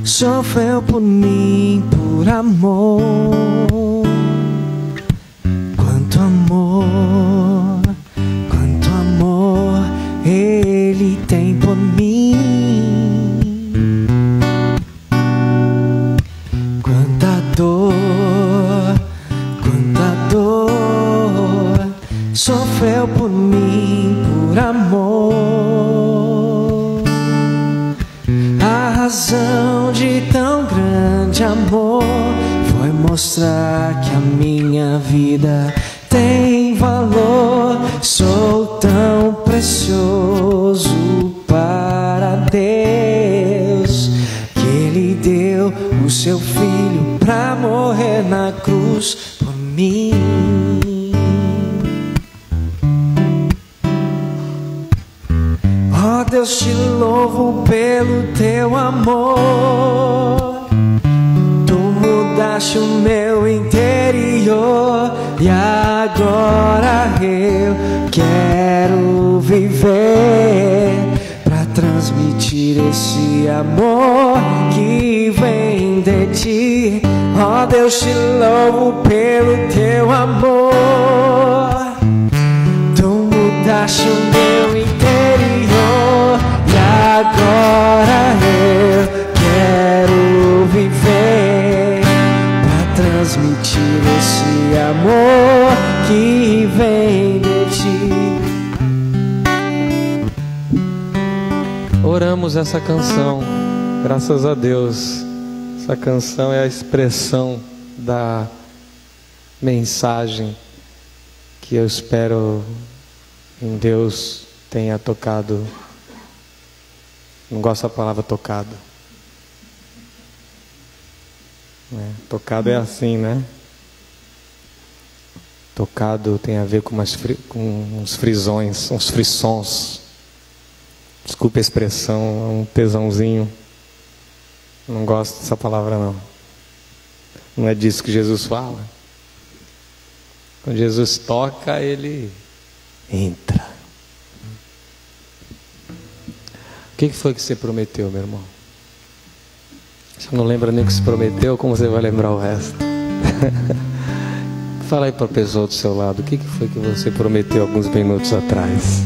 sofreu por mim por amor. Quanto amor Ele tem por mim. Sofreu por mim por amor. A razão de tão grande amor foi mostrar que a minha vida tem valor. Sou tão precioso para Deus que Ele deu o seu filho pra morrer na cruz por mim. Oh Deus, te louvo pelo teu amor. Tu mudaste o meu interior e agora eu quero viver pra transmitir esse amor que vem de ti. Oh Deus, te louvo pelo teu amor. Tu mudaste o meu interior e agora eu quero viver pra transmitir esse amor que vem de ti. Oramos essa canção, graças a Deus. Essa canção é a expressão da mensagem que eu espero em Deus tenha tocado. Não gosto da palavra tocado. Tocado é assim, né? Tocado tem a ver com uns frisões, uns frissons. Desculpe a expressão, um tesãozinho. Não gosto dessa palavra não. Não é disso que Jesus fala. Quando Jesus toca, Ele entra. O que foi que você prometeu, meu irmão? Você não lembra nem o que se prometeu, como você vai lembrar o resto? Fala aí para a pessoa do seu lado, o que foi que você prometeu alguns minutos atrás?